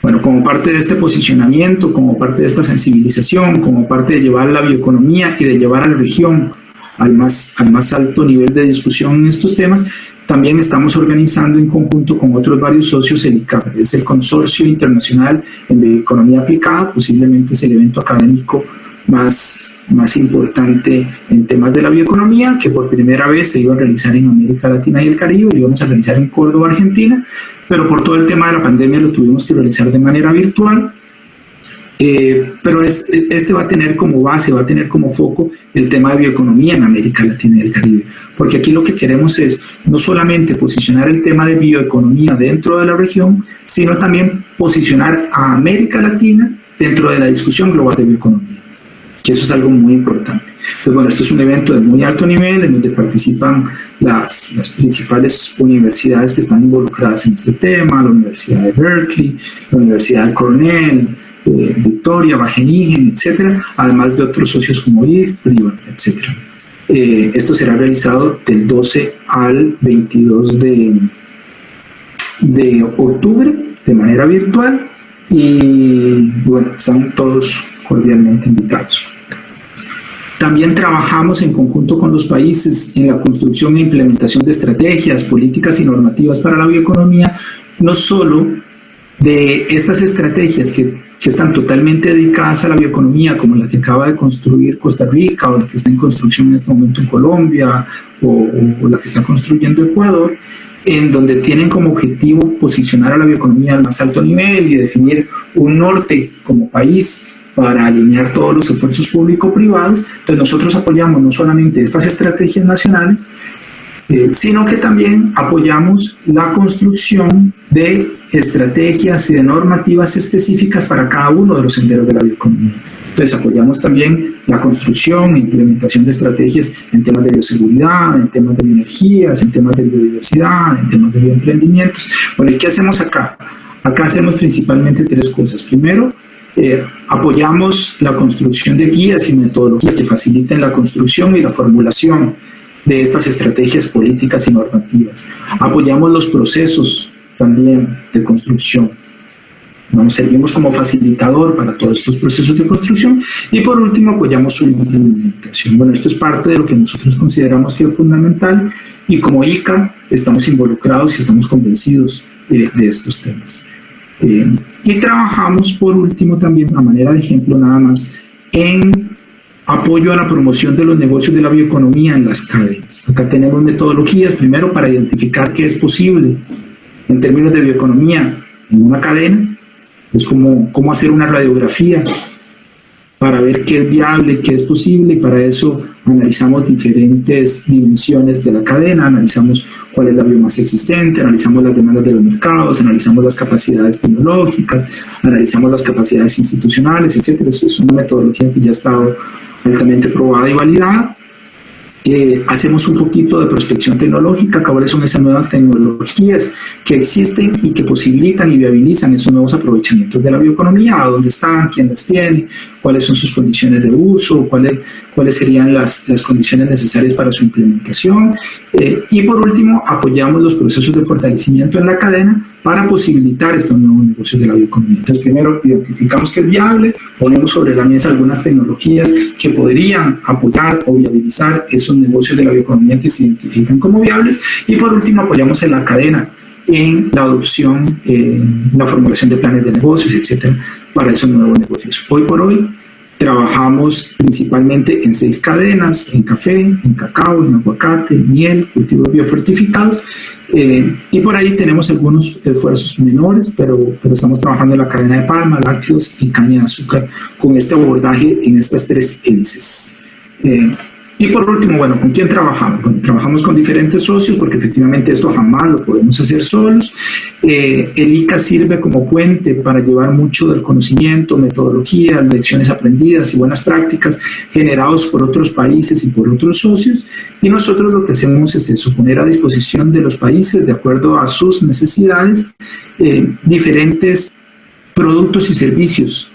Bueno, como parte de este posicionamiento, como parte de esta sensibilización, como parte de llevar la bioeconomía y de llevar a la región al más alto nivel de discusión en estos temas, también estamos organizando en conjunto con otros varios socios el ICAP, es el Consorcio Internacional en Bioeconomía Aplicada, posiblemente es el evento académico más importante en temas de la bioeconomía, que por primera vez se iba a realizar en América Latina y el Caribe, lo íbamos a realizar en Córdoba, Argentina, pero por todo el tema de la pandemia lo tuvimos que realizar de manera virtual. Pero este va a tener como base, va a tener como foco el tema de bioeconomía en América Latina y el Caribe, porque aquí lo que queremos es no solamente posicionar el tema de bioeconomía dentro de la región, sino también posicionar a América Latina dentro de la discusión global de bioeconomía. que eso es algo muy importante. Entonces, bueno, esto es un evento de muy alto nivel en donde participan las principales universidades que están involucradas en este tema, la Universidad de Berkeley, la Universidad de Cornell, Victoria, Wageningen, etcétera, además de otros socios como IFPRI, etcétera. Esto será realizado del 12 al 22 de octubre de manera virtual y bueno, están todos cordialmente invitados. También trabajamos en conjunto con los países en la construcción e implementación de estrategias, políticas y normativas para la bioeconomía, no solo de estas estrategias que están totalmente dedicadas a la bioeconomía, como la que acaba de construir Costa Rica, o la que está en construcción en este momento en Colombia, o la que está construyendo Ecuador, en donde tienen como objetivo posicionar a la bioeconomía al más alto nivel y definir un norte como país para alinear todos los esfuerzos público-privados. Entonces nosotros apoyamos no solamente estas estrategias nacionales, sino que también apoyamos la construcción de estrategias y de normativas específicas para cada uno de los senderos de la bioeconomía. Entonces apoyamos también la construcción e implementación de estrategias en temas de bioseguridad, en temas de bioenergías, en temas de biodiversidad, en temas de bioemprendimientos. Bueno, ¿y qué hacemos acá? Acá hacemos principalmente tres cosas. Primero, apoyamos la construcción de guías y metodologías que faciliten la construcción y la formulación de estas estrategias políticas y normativas. Apoyamos los procesos también de construcción. Nos servimos como facilitador para todos estos procesos de construcción y por último apoyamos su implementación. Bueno, esto es parte de lo que nosotros consideramos que es fundamental y como ICA estamos involucrados y estamos convencidos de estos temas. Y trabajamos por último también, a manera de ejemplo nada más, en apoyo a la promoción de los negocios de la bioeconomía en las cadenas. Acá tenemos metodologías, primero para identificar qué es posible en términos de bioeconomía en una cadena, es como cómo hacer una radiografía para ver qué es viable, qué es posible, y para eso analizamos diferentes dimensiones de la cadena, analizamos cuál es la biomasa existente, analizamos las demandas de los mercados, analizamos las capacidades tecnológicas, analizamos las capacidades institucionales, etc. Eso es una metodología que ya ha estado altamente probada y validada. Hacemos un poquito de prospección tecnológica, cuáles son esas nuevas tecnologías que existen y que posibilitan y viabilizan esos nuevos aprovechamientos de la bioeconomía, a dónde están, quién las tiene, cuáles son sus condiciones de uso, cuáles serían las condiciones necesarias para su implementación. Y por último, apoyamos los procesos de fortalecimiento en la cadena para posibilitar estos nuevos negocios de la bioeconomía. Entonces, primero identificamos que es viable, ponemos sobre la mesa algunas tecnologías que podrían apoyar o viabilizar esos negocios de la bioeconomía que se identifican como viables, y por último apoyamos en la cadena en la adopción, la formulación de planes de negocios, etcétera, para esos nuevos negocios. Hoy por hoy trabajamos principalmente en 6 cadenas: en café, en cacao, en aguacate, miel, cultivos biofortificados, y por ahí tenemos algunos esfuerzos menores, pero estamos trabajando en la cadena de palma, lácteos y caña de azúcar con este abordaje en estas 3 hélices. Y por último, bueno, ¿con quién trabajamos? Bueno, trabajamos con diferentes socios porque efectivamente esto jamás lo podemos hacer solos. El ICA sirve como puente para llevar mucho del conocimiento, metodología, lecciones aprendidas y buenas prácticas generados por otros países y por otros socios, y nosotros lo que hacemos es eso, poner a disposición de los países, de acuerdo a sus necesidades, diferentes productos y servicios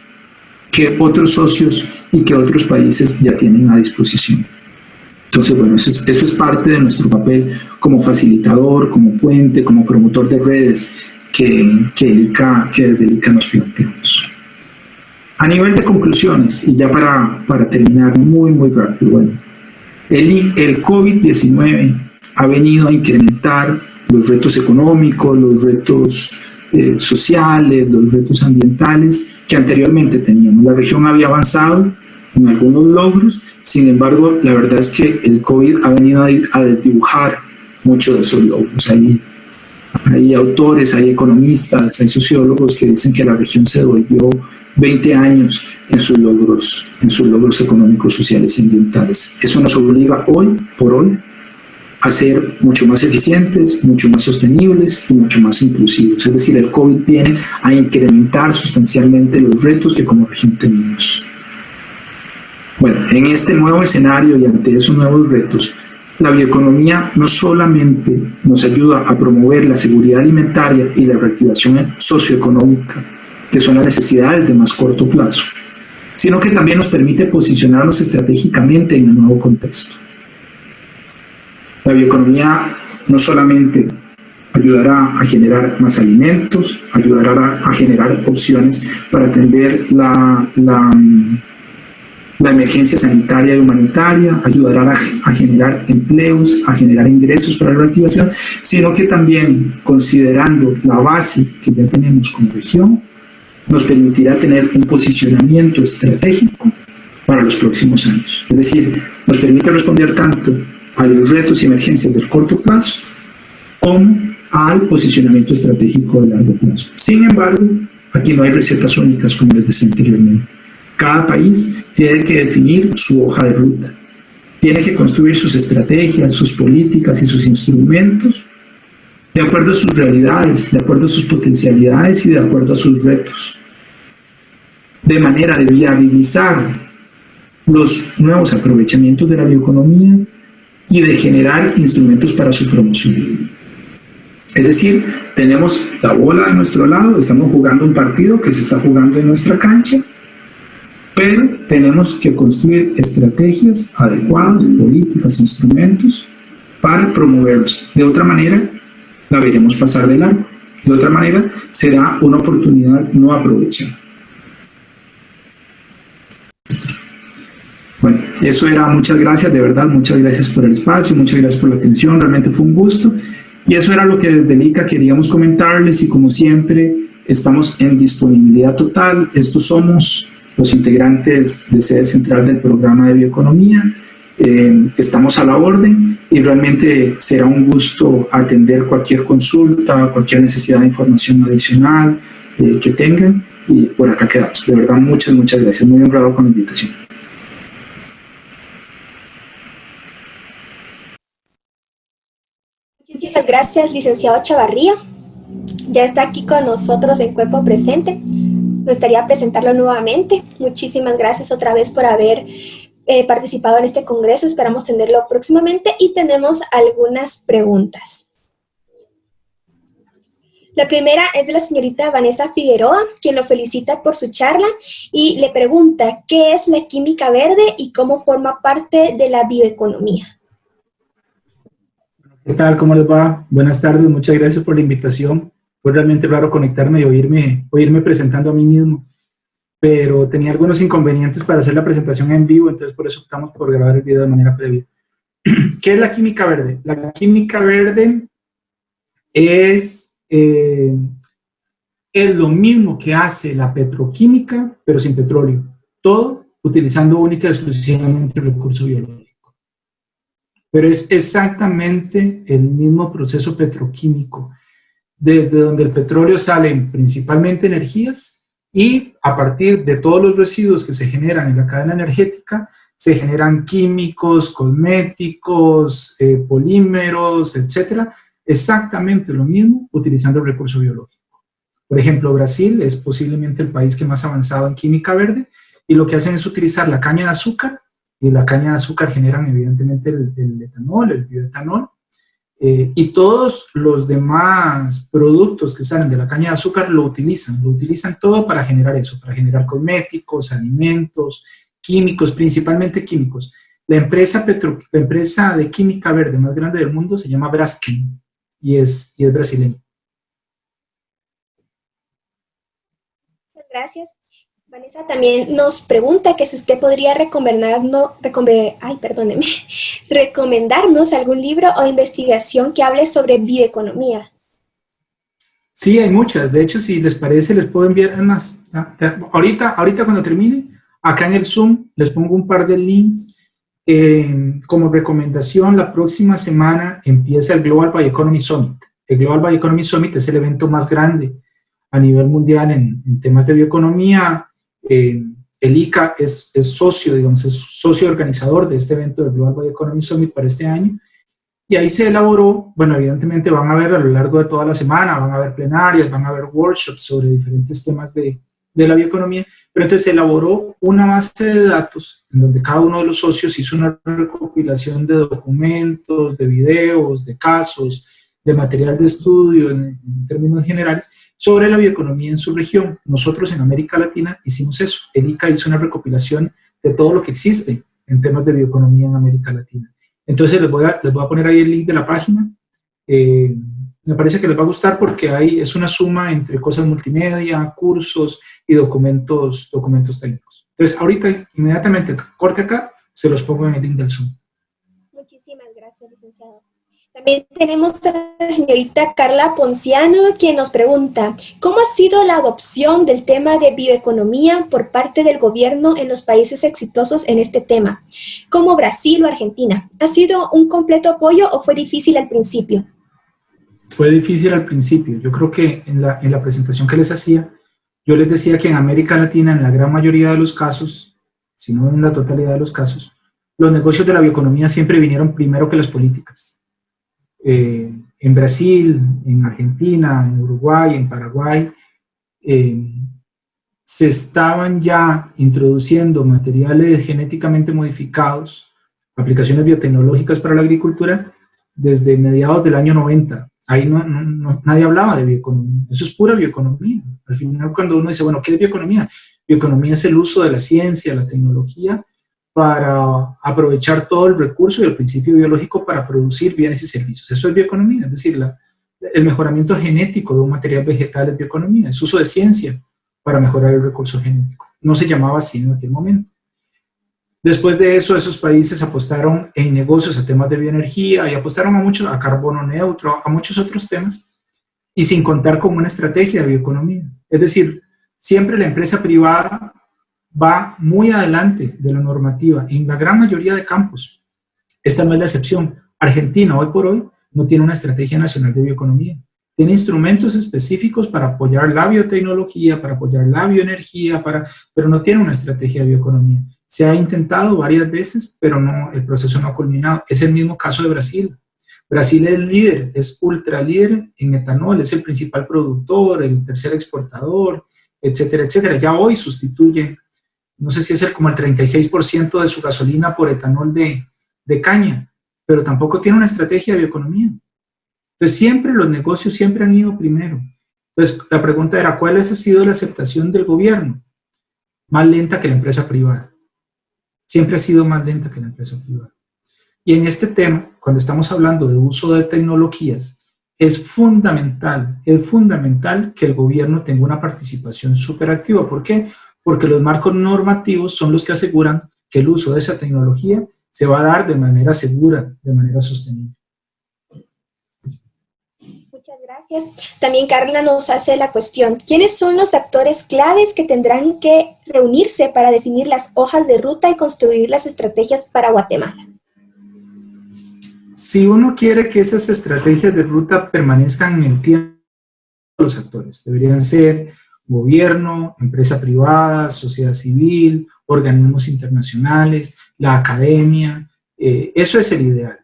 que otros socios y que otros países ya tienen a disposición. Entonces, bueno, eso es parte de nuestro papel como facilitador, como puente, como promotor de redes que desde el ICA nos planteamos. A nivel de conclusiones, y ya para terminar muy rápido, bueno, el COVID-19 ha venido a incrementar los retos económicos, los retos sociales, los retos ambientales que anteriormente teníamos. La región había avanzado en algunos logros, sin embargo, la verdad es que el COVID ha venido a desdibujar muchos de esos logros. Hay autores, hay economistas, hay sociólogos que dicen que la región se devolvió 20 años en sus logros económicos, sociales y ambientales. Eso nos obliga hoy por hoy a ser mucho más eficientes, mucho más sostenibles y mucho más inclusivos. Es decir, el COVID viene a incrementar sustancialmente los retos que como región tenemos. Bueno, en este nuevo escenario y ante esos nuevos retos, la bioeconomía no solamente nos ayuda a promover la seguridad alimentaria y la reactivación socioeconómica, que son las necesidades de más corto plazo, sino que también nos permite posicionarnos estratégicamente en el nuevo contexto. La bioeconomía no solamente ayudará a generar más alimentos, ayudará a generar opciones para atender la emergencia sanitaria y humanitaria, ayudará a generar empleos, a generar ingresos para la reactivación, sino que también, considerando la base que ya tenemos como región, nos permitirá tener un posicionamiento estratégico para los próximos años. Es decir, nos permite responder tanto a los retos y emergencias del corto plazo como al posicionamiento estratégico de largo plazo. Sin embargo, aquí no hay recetas únicas, como les decía anteriormente. Cada país tiene que definir su hoja de ruta, tiene que construir sus estrategias, sus políticas y sus instrumentos de acuerdo a sus realidades, de acuerdo a sus potencialidades y de acuerdo a sus retos, de manera de viabilizar los nuevos aprovechamientos de la bioeconomía y de generar instrumentos para su promoción. Es decir, tenemos la bola de nuestro lado, estamos jugando un partido que se está jugando en nuestra cancha, pero tenemos que construir estrategias adecuadas, políticas, instrumentos para promoverlos. De otra manera, la veremos pasar de largo. De otra manera, será una oportunidad no aprovechada. Bueno, eso era. Muchas gracias, de verdad, muchas gracias por el espacio, muchas gracias por la atención, realmente fue un gusto. Y eso era lo que desde el ICA queríamos comentarles y como siempre, estamos en disponibilidad total. Estos somos los integrantes de sede central del programa de bioeconomía. Estamos a la orden y realmente será un gusto atender cualquier consulta, cualquier necesidad de información adicional que tengan y por acá quedamos. De verdad, muchas gracias. Muy honrado con la invitación. Muchas gracias, licenciado Chavarría. Ya está aquí con nosotros en cuerpo presente. Me gustaría presentarlo nuevamente. Muchísimas gracias otra vez por haber participado en este congreso. Esperamos tenerlo próximamente y tenemos algunas preguntas. La primera es de la señorita Vanessa Figueroa, quien lo felicita por su charla y le pregunta ¿qué es la química verde y cómo forma parte de la bioeconomía? ¿Qué tal? ¿Cómo les va? Buenas tardes, muchas gracias por la invitación. Fue realmente raro conectarme y oírme presentando a mí mismo, pero tenía algunos inconvenientes para hacer la presentación en vivo, entonces por eso optamos por grabar el video de manera previa. ¿Qué es la química verde? La química verde es lo mismo que hace la petroquímica, pero sin petróleo. Todo utilizando única y exclusivamente el recurso biológico. Pero es exactamente el mismo proceso petroquímico, desde donde el petróleo salen principalmente energías y a partir de todos los residuos que se generan en la cadena energética, se generan químicos, cosméticos, polímeros, etcétera, exactamente lo mismo utilizando el recurso biológico. Por ejemplo, Brasil es posiblemente el país que más ha avanzado en química verde y lo que hacen es utilizar la caña de azúcar y la caña de azúcar generan evidentemente el etanol, el bioetanol, y todos los demás productos que salen de la caña de azúcar lo utilizan todo para generar eso, para generar cosméticos, alimentos, químicos, principalmente químicos. La empresa de química verde más grande del mundo se llama Braskem y es brasileña. Gracias. Vanessa también nos pregunta que si usted podría recomendarnos algún libro o investigación que hable sobre bioeconomía. Sí, hay muchas. De hecho, si les parece, les puedo enviar unas. Ahorita cuando termine, acá en el Zoom, les pongo un par de links. Como recomendación, la próxima semana empieza el Global Bioeconomy Summit. El Global Bioeconomy Summit es el evento más grande a nivel mundial en temas de bioeconomía. El ICA es socio, digamos, es socio organizador de este evento del Global Bioeconomy Summit para este año, y ahí se elaboró, bueno, evidentemente van a ver a lo largo de toda la semana, van a haber plenarias, van a haber workshops sobre diferentes temas de la bioeconomía, Pero entonces se elaboró una base de datos en donde cada uno de los socios hizo una recopilación de documentos, de videos, de casos, de material de estudio en términos generales, sobre la bioeconomía en su región. Nosotros en América Latina hicimos eso. El ICA hizo una recopilación de todo lo que existe en temas de bioeconomía en América Latina. Entonces les voy a poner ahí el link de la página. Me parece que les va a gustar porque es una suma entre cosas multimedia, cursos y documentos técnicos. Entonces ahorita inmediatamente corte acá, se los pongo en el link del Zoom. Muchísimas gracias, licenciado. También tenemos a la señorita Carla Ponciano, quien nos pregunta, ¿cómo ha sido la adopción del tema de bioeconomía por parte del gobierno en los países exitosos en este tema, como Brasil o Argentina? ¿Ha sido un completo apoyo o fue difícil al principio? Fue difícil al principio. Yo creo que en la presentación que les hacía, yo les decía que en América Latina, en la gran mayoría de los casos, si no en la totalidad de los casos, los negocios de la bioeconomía siempre vinieron primero que las políticas. En Brasil, en Argentina, en Uruguay, en Paraguay, se estaban ya introduciendo materiales genéticamente modificados, aplicaciones biotecnológicas para la agricultura, desde mediados del año 90. Ahí nadie hablaba de bioeconomía. Eso es pura bioeconomía. Al final, cuando uno dice, bueno, ¿qué es bioeconomía? Bioeconomía es el uso de la ciencia, la tecnología, para aprovechar todo el recurso y el principio biológico para producir bienes y servicios. Eso es bioeconomía, es decir, el mejoramiento genético de un material vegetal es bioeconomía, es uso de ciencia para mejorar el recurso genético. No se llamaba así en aquel momento. Después de eso, esos países apostaron en negocios a temas de bioenergía y apostaron a carbono neutro, a muchos otros temas, y sin contar con una estrategia de bioeconomía. Es decir, siempre la empresa privada va muy adelante de la normativa en la gran mayoría de campos. Esta no es la excepción. Argentina, hoy por hoy, no tiene una estrategia nacional de bioeconomía. Tiene instrumentos específicos para apoyar la biotecnología, para apoyar la bioenergía, pero no tiene una estrategia de bioeconomía. Se ha intentado varias veces, pero el proceso no ha culminado. Es el mismo caso de Brasil. Brasil es líder, es ultra líder en etanol, es el principal productor, el tercer exportador, etcétera, etcétera. Ya hoy sustituye, no sé si es como el 36% de su gasolina por etanol de caña, pero tampoco tiene una estrategia de bioeconomía. Entonces siempre los negocios siempre han ido primero. Entonces la pregunta era, ¿cuál ha sido la aceptación del gobierno? Más lenta que la empresa privada. Siempre ha sido más lenta que la empresa privada. Y en este tema, cuando estamos hablando de uso de tecnologías, es fundamental que el gobierno tenga una participación súper activa. ¿Por qué? Porque los marcos normativos son los que aseguran que el uso de esa tecnología se va a dar de manera segura, de manera sostenible. Muchas gracias. También Carla nos hace la cuestión, ¿quiénes son los actores claves que tendrán que reunirse para definir las hojas de ruta y construir las estrategias para Guatemala? Si uno quiere que esas estrategias de ruta permanezcan en el tiempo, los actores deberían ser gobierno, empresa privada, sociedad civil, organismos internacionales, la academia. Eso es el ideal,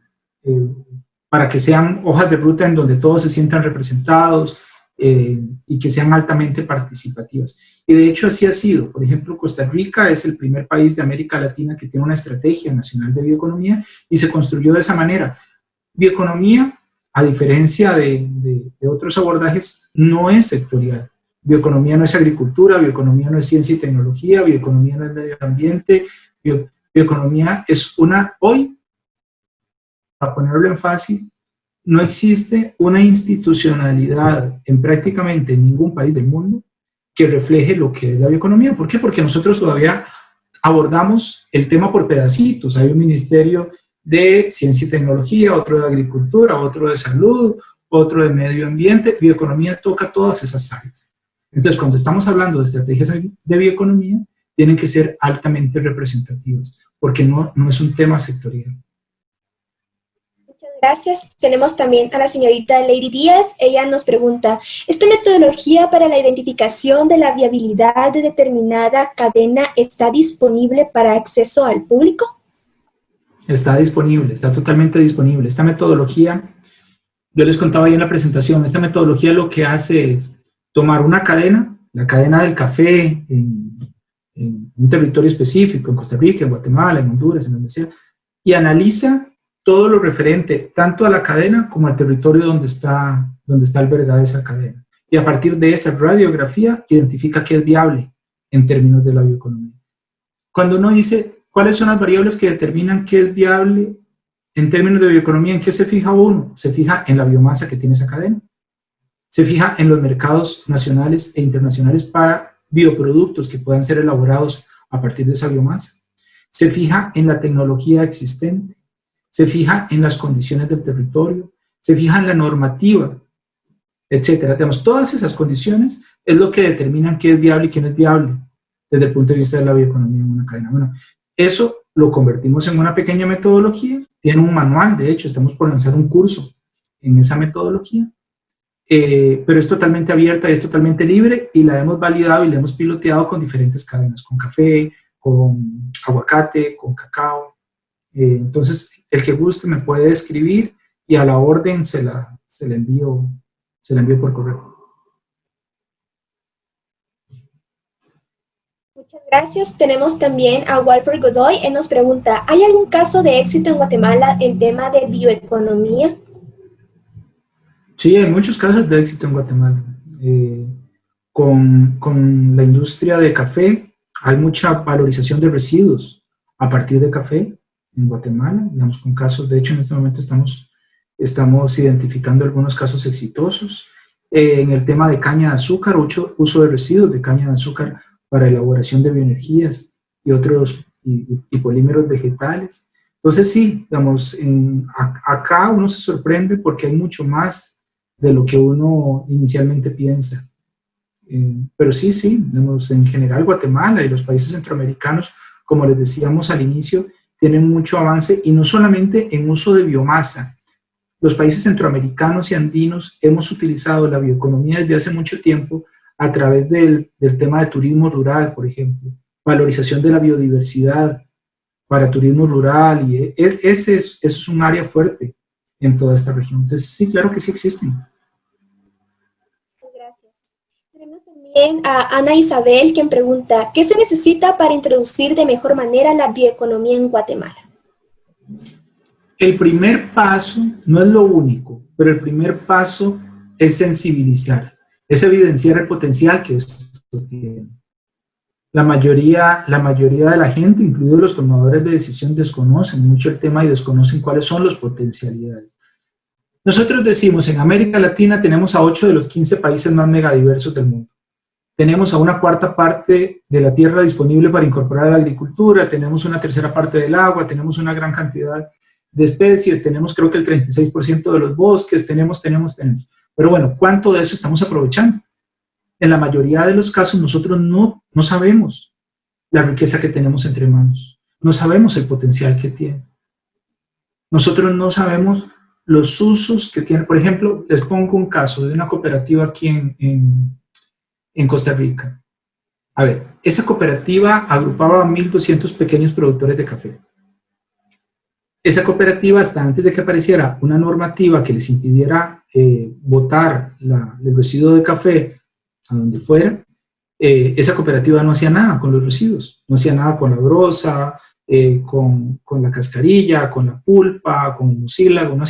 para que sean hojas de ruta en donde todos se sientan representados y que sean altamente participativas. Y de hecho así ha sido. Por ejemplo, Costa Rica es el primer país de América Latina que tiene una estrategia nacional de bioeconomía y se construyó de esa manera. Bioeconomía, a diferencia de otros abordajes, no es sectorial. Bioeconomía no es agricultura, bioeconomía no es ciencia y tecnología, bioeconomía no es medio ambiente, bioeconomía es hoy, para ponerlo en fácil, no existe una institucionalidad en prácticamente ningún país del mundo que refleje lo que es la bioeconomía. ¿Por qué? Porque nosotros todavía abordamos el tema por pedacitos. Hay un ministerio de ciencia y tecnología, otro de agricultura, otro de salud, otro de medio ambiente. Bioeconomía toca todas esas áreas. Entonces, cuando estamos hablando de estrategias de bioeconomía, tienen que ser altamente representativas, porque no es un tema sectorial. Muchas gracias. Tenemos también a la señorita Lady Díaz. Ella nos pregunta, ¿esta metodología para la identificación de la viabilidad de determinada cadena está disponible para acceso al público? Está disponible, está totalmente disponible. Esta metodología, yo les contaba ahí en la presentación, esta metodología lo que hace es tomar una cadena, la cadena del café en un territorio específico, en Costa Rica, en Guatemala, en Honduras, en donde sea, y analiza todo lo referente tanto a la cadena como al territorio donde está albergada esa cadena. Y a partir de esa radiografía identifica qué es viable en términos de la bioeconomía. Cuando uno dice cuáles son las variables que determinan qué es viable en términos de bioeconomía, ¿en qué se fija uno? Se fija en la biomasa que tiene esa cadena. Se fija en los mercados nacionales e internacionales para bioproductos que puedan ser elaborados a partir de esa biomasa. Se fija en la tecnología existente. Se fija en las condiciones del territorio. Se fija en la normativa, etcétera. Digamos, todas esas condiciones es lo que determinan qué es viable y qué no es viable desde el punto de vista de la bioeconomía en una cadena. Bueno, eso lo convertimos en una pequeña metodología. Tiene un manual, de hecho, estamos por lanzar un curso en esa metodología. Pero es totalmente abierta, es totalmente libre y la hemos validado y la hemos piloteado con diferentes cadenas, con café, con aguacate, con cacao. Entonces, el que guste me puede escribir y a la orden se la envío por correo. Muchas gracias. Tenemos también a Walford Godoy. Él nos pregunta, ¿hay algún caso de éxito en Guatemala en tema de bioeconomía? Sí, hay muchos casos de éxito en Guatemala. Con la industria de café hay mucha valorización de residuos a partir de café en Guatemala. Digamos, con casos, de hecho en este momento estamos identificando algunos casos exitosos. En el tema de caña de azúcar, uso de residuos de caña de azúcar para elaboración de bioenergías y otros y polímeros vegetales. Entonces sí, digamos, acá uno se sorprende porque hay mucho más de lo que uno inicialmente piensa. Pero sí, digamos, en general Guatemala y los países centroamericanos, como les decíamos al inicio, tienen mucho avance y no solamente en uso de biomasa. Los países centroamericanos y andinos hemos utilizado la bioeconomía desde hace mucho tiempo a través del tema de turismo rural, por ejemplo, valorización de la biodiversidad para turismo rural, y eso es un área fuerte en toda esta región. Entonces, sí, claro que sí existen. Gracias. Tenemos también a Ana Isabel, quien pregunta, ¿qué se necesita para introducir de mejor manera la bioeconomía en Guatemala? El primer paso, no es lo único, pero el primer paso es sensibilizar, es evidenciar el potencial que esto tiene. La mayoría de la gente, incluidos los tomadores de decisión, desconocen mucho el tema y desconocen cuáles son las potencialidades. Nosotros decimos, en América Latina tenemos a 8 de los 15 países más megadiversos del mundo. Tenemos a una cuarta parte de la tierra disponible para incorporar a la agricultura, tenemos una tercera parte del agua, tenemos una gran cantidad de especies, tenemos creo que el 36% de los bosques, tenemos. Pero bueno, ¿cuánto de eso estamos aprovechando? En la mayoría de los casos nosotros no sabemos la riqueza que tenemos entre manos, no sabemos el potencial que tiene. Nosotros no sabemos los usos que tiene. Por ejemplo, les pongo un caso de una cooperativa aquí en Costa Rica. A ver, esa cooperativa agrupaba a 1.200 pequeños productores de café. Esa cooperativa, hasta antes de que apareciera una normativa que les impidiera botar el residuo de café a donde fuera, esa cooperativa no hacía nada con los residuos, no hacía nada con la brosa, con la cascarilla, con la pulpa, con el mucílago, no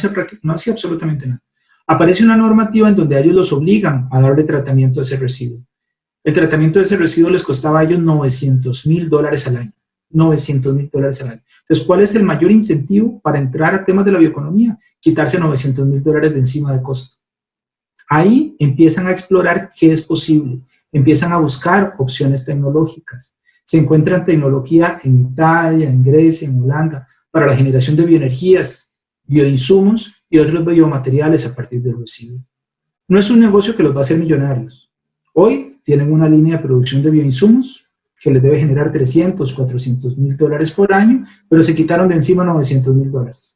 hacía absolutamente nada. Aparece una normativa en donde a ellos los obligan a darle tratamiento a ese residuo. El tratamiento de ese residuo les costaba a ellos $900,000 al año. $900,000 al año. Entonces, ¿cuál es el mayor incentivo para entrar a temas de la bioeconomía? Quitarse $900,000 de encima de costo. Ahí empiezan a explorar qué es posible, empiezan a buscar opciones tecnológicas. Se encuentran tecnología en Italia, en Grecia, en Holanda, para la generación de bioenergías, bioinsumos y otros biomateriales a partir del residuo. No es un negocio que los va a hacer millonarios. Hoy tienen una línea de producción de bioinsumos que les debe generar $300,000, $400,000 por año, pero se quitaron de encima $900,000.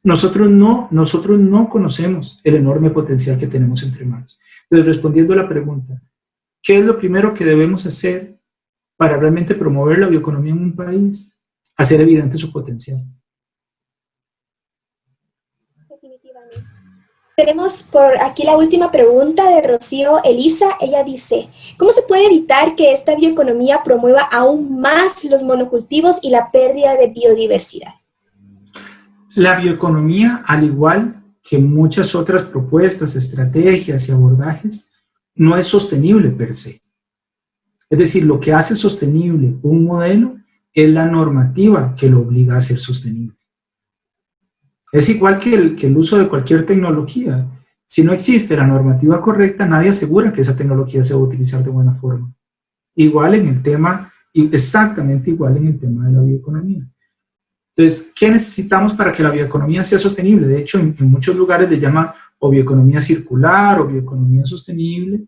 Nosotros no conocemos el enorme potencial que tenemos entre manos. Entonces, respondiendo a la pregunta, ¿qué es lo primero que debemos hacer para realmente promover la bioeconomía en un país? Hacer evidente su potencial. Definitivamente. Tenemos por aquí la última pregunta de Rocío Elisa. Ella dice, ¿cómo se puede evitar que esta bioeconomía promueva aún más los monocultivos y la pérdida de biodiversidad? La bioeconomía, al igual que muchas otras propuestas, estrategias y abordajes, no es sostenible per se. Es decir, lo que hace sostenible un modelo es la normativa que lo obliga a ser sostenible. Es igual que el uso de cualquier tecnología. Si no existe la normativa correcta, nadie asegura que esa tecnología se va a utilizar de buena forma. Igual en el tema, exactamente igual en el tema de la bioeconomía. Entonces, ¿qué necesitamos para que la bioeconomía sea sostenible? De hecho, en muchos lugares le llaman o bioeconomía circular o bioeconomía sostenible,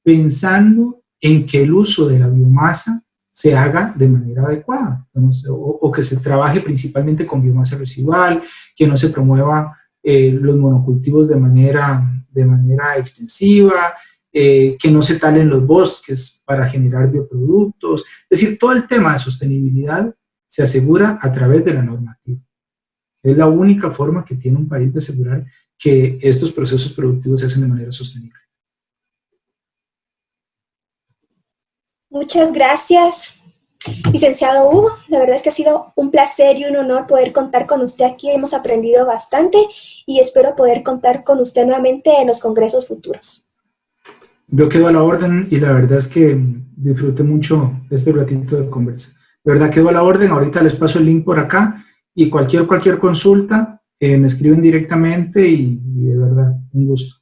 pensando en que el uso de la biomasa se haga de manera adecuada, o que se trabaje principalmente con biomasa residual, que no se promueva los monocultivos de manera extensiva, que no se talen los bosques para generar bioproductos. Es decir, todo el tema de sostenibilidad se asegura a través de la normativa. Es la única forma que tiene un país de asegurar que estos procesos productivos se hacen de manera sostenible. Muchas gracias, licenciado Hugo. La verdad es que ha sido un placer y un honor poder contar con usted aquí. Hemos aprendido bastante y espero poder contar con usted nuevamente en los congresos futuros. Yo quedo a la orden y la verdad es que disfruté mucho este ratito de conversa. De verdad quedo a la orden. Ahorita les paso el link por acá y cualquier consulta me escriben directamente y de verdad, un gusto.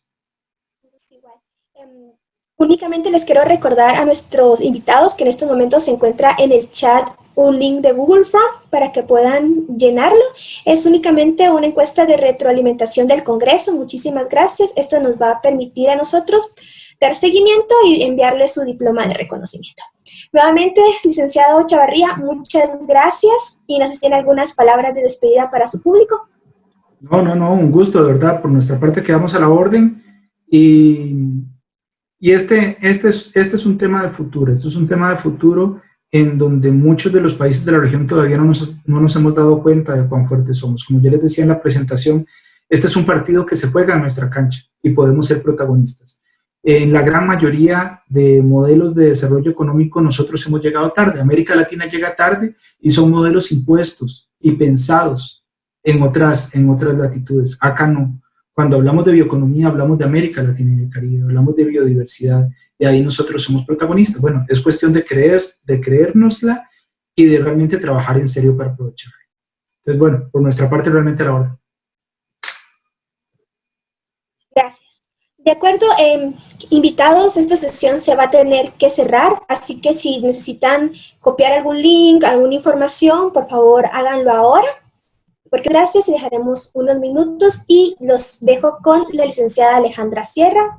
Únicamente les quiero recordar a nuestros invitados que en estos momentos se encuentra en el chat un link de Google Form para que puedan llenarlo. Es únicamente una encuesta de retroalimentación del Congreso. Muchísimas gracias. Esto nos va a permitir a nosotros dar seguimiento y enviarle su diploma de reconocimiento. Nuevamente, licenciado Chavarría, muchas gracias y no sé si tiene algunas palabras de despedida para su público. No, un gusto, de verdad. Por nuestra parte quedamos a la orden y este es un tema de futuro. Esto es un tema de futuro en donde muchos de los países de la región todavía no nos hemos dado cuenta de cuán fuertes somos. Como yo les decía en la presentación, este es un partido que se juega en nuestra cancha y podemos ser protagonistas. En la gran mayoría de modelos de desarrollo económico nosotros hemos llegado tarde. América Latina llega tarde y son modelos impuestos y pensados en otras latitudes. Acá no. Cuando hablamos de bioeconomía, hablamos de América Latina y el Caribe, hablamos de biodiversidad, y ahí nosotros somos protagonistas. Bueno, es cuestión de creérnosla y de realmente trabajar en serio para aprovecharla. Entonces, bueno, por nuestra parte, realmente a la hora. Gracias. De acuerdo, invitados, esta sesión se va a tener que cerrar, así que si necesitan copiar algún link, alguna información, por favor, háganlo ahora. Porque gracias y dejaremos unos minutos y los dejo con la licenciada Alejandra Sierra.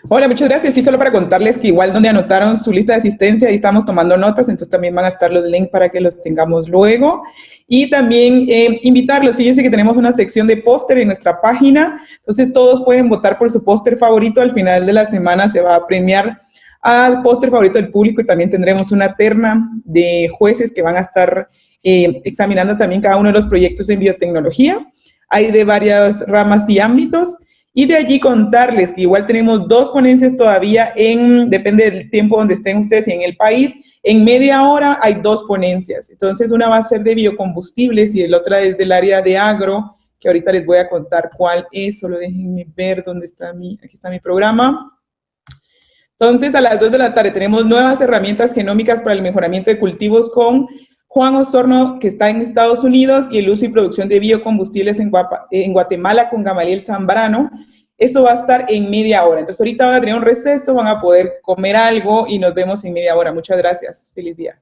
Hola, muchas gracias. Sí, solo para contarles que igual donde anotaron su lista de asistencia, ahí estamos tomando notas, entonces también van a estar los links para que los tengamos luego. Y también invitarlos, fíjense que tenemos una sección de póster en nuestra página, entonces todos pueden votar por su póster favorito. Al final de la semana se va a premiar al póster favorito del público y también tendremos una terna de jueces que van a estar examinando también cada uno de los proyectos en biotecnología. Hay de varias ramas y ámbitos. Y de allí contarles que igual tenemos 2 ponencias todavía depende del tiempo donde estén ustedes en el país, en media hora hay 2 ponencias. Entonces una va a ser de biocombustibles y la otra es del área de agro, que ahorita les voy a contar cuál es, solo déjenme ver dónde está aquí está mi programa. Entonces a las 2 de la tarde tenemos nuevas herramientas genómicas para el mejoramiento de cultivos con Juan Osorno, que está en Estados Unidos, y el uso y producción de biocombustibles en Guatemala con Gamaliel Zambrano. Eso va a estar en media hora. Entonces ahorita van a tener un receso, van a poder comer algo y nos vemos en media hora. Muchas gracias. Feliz día.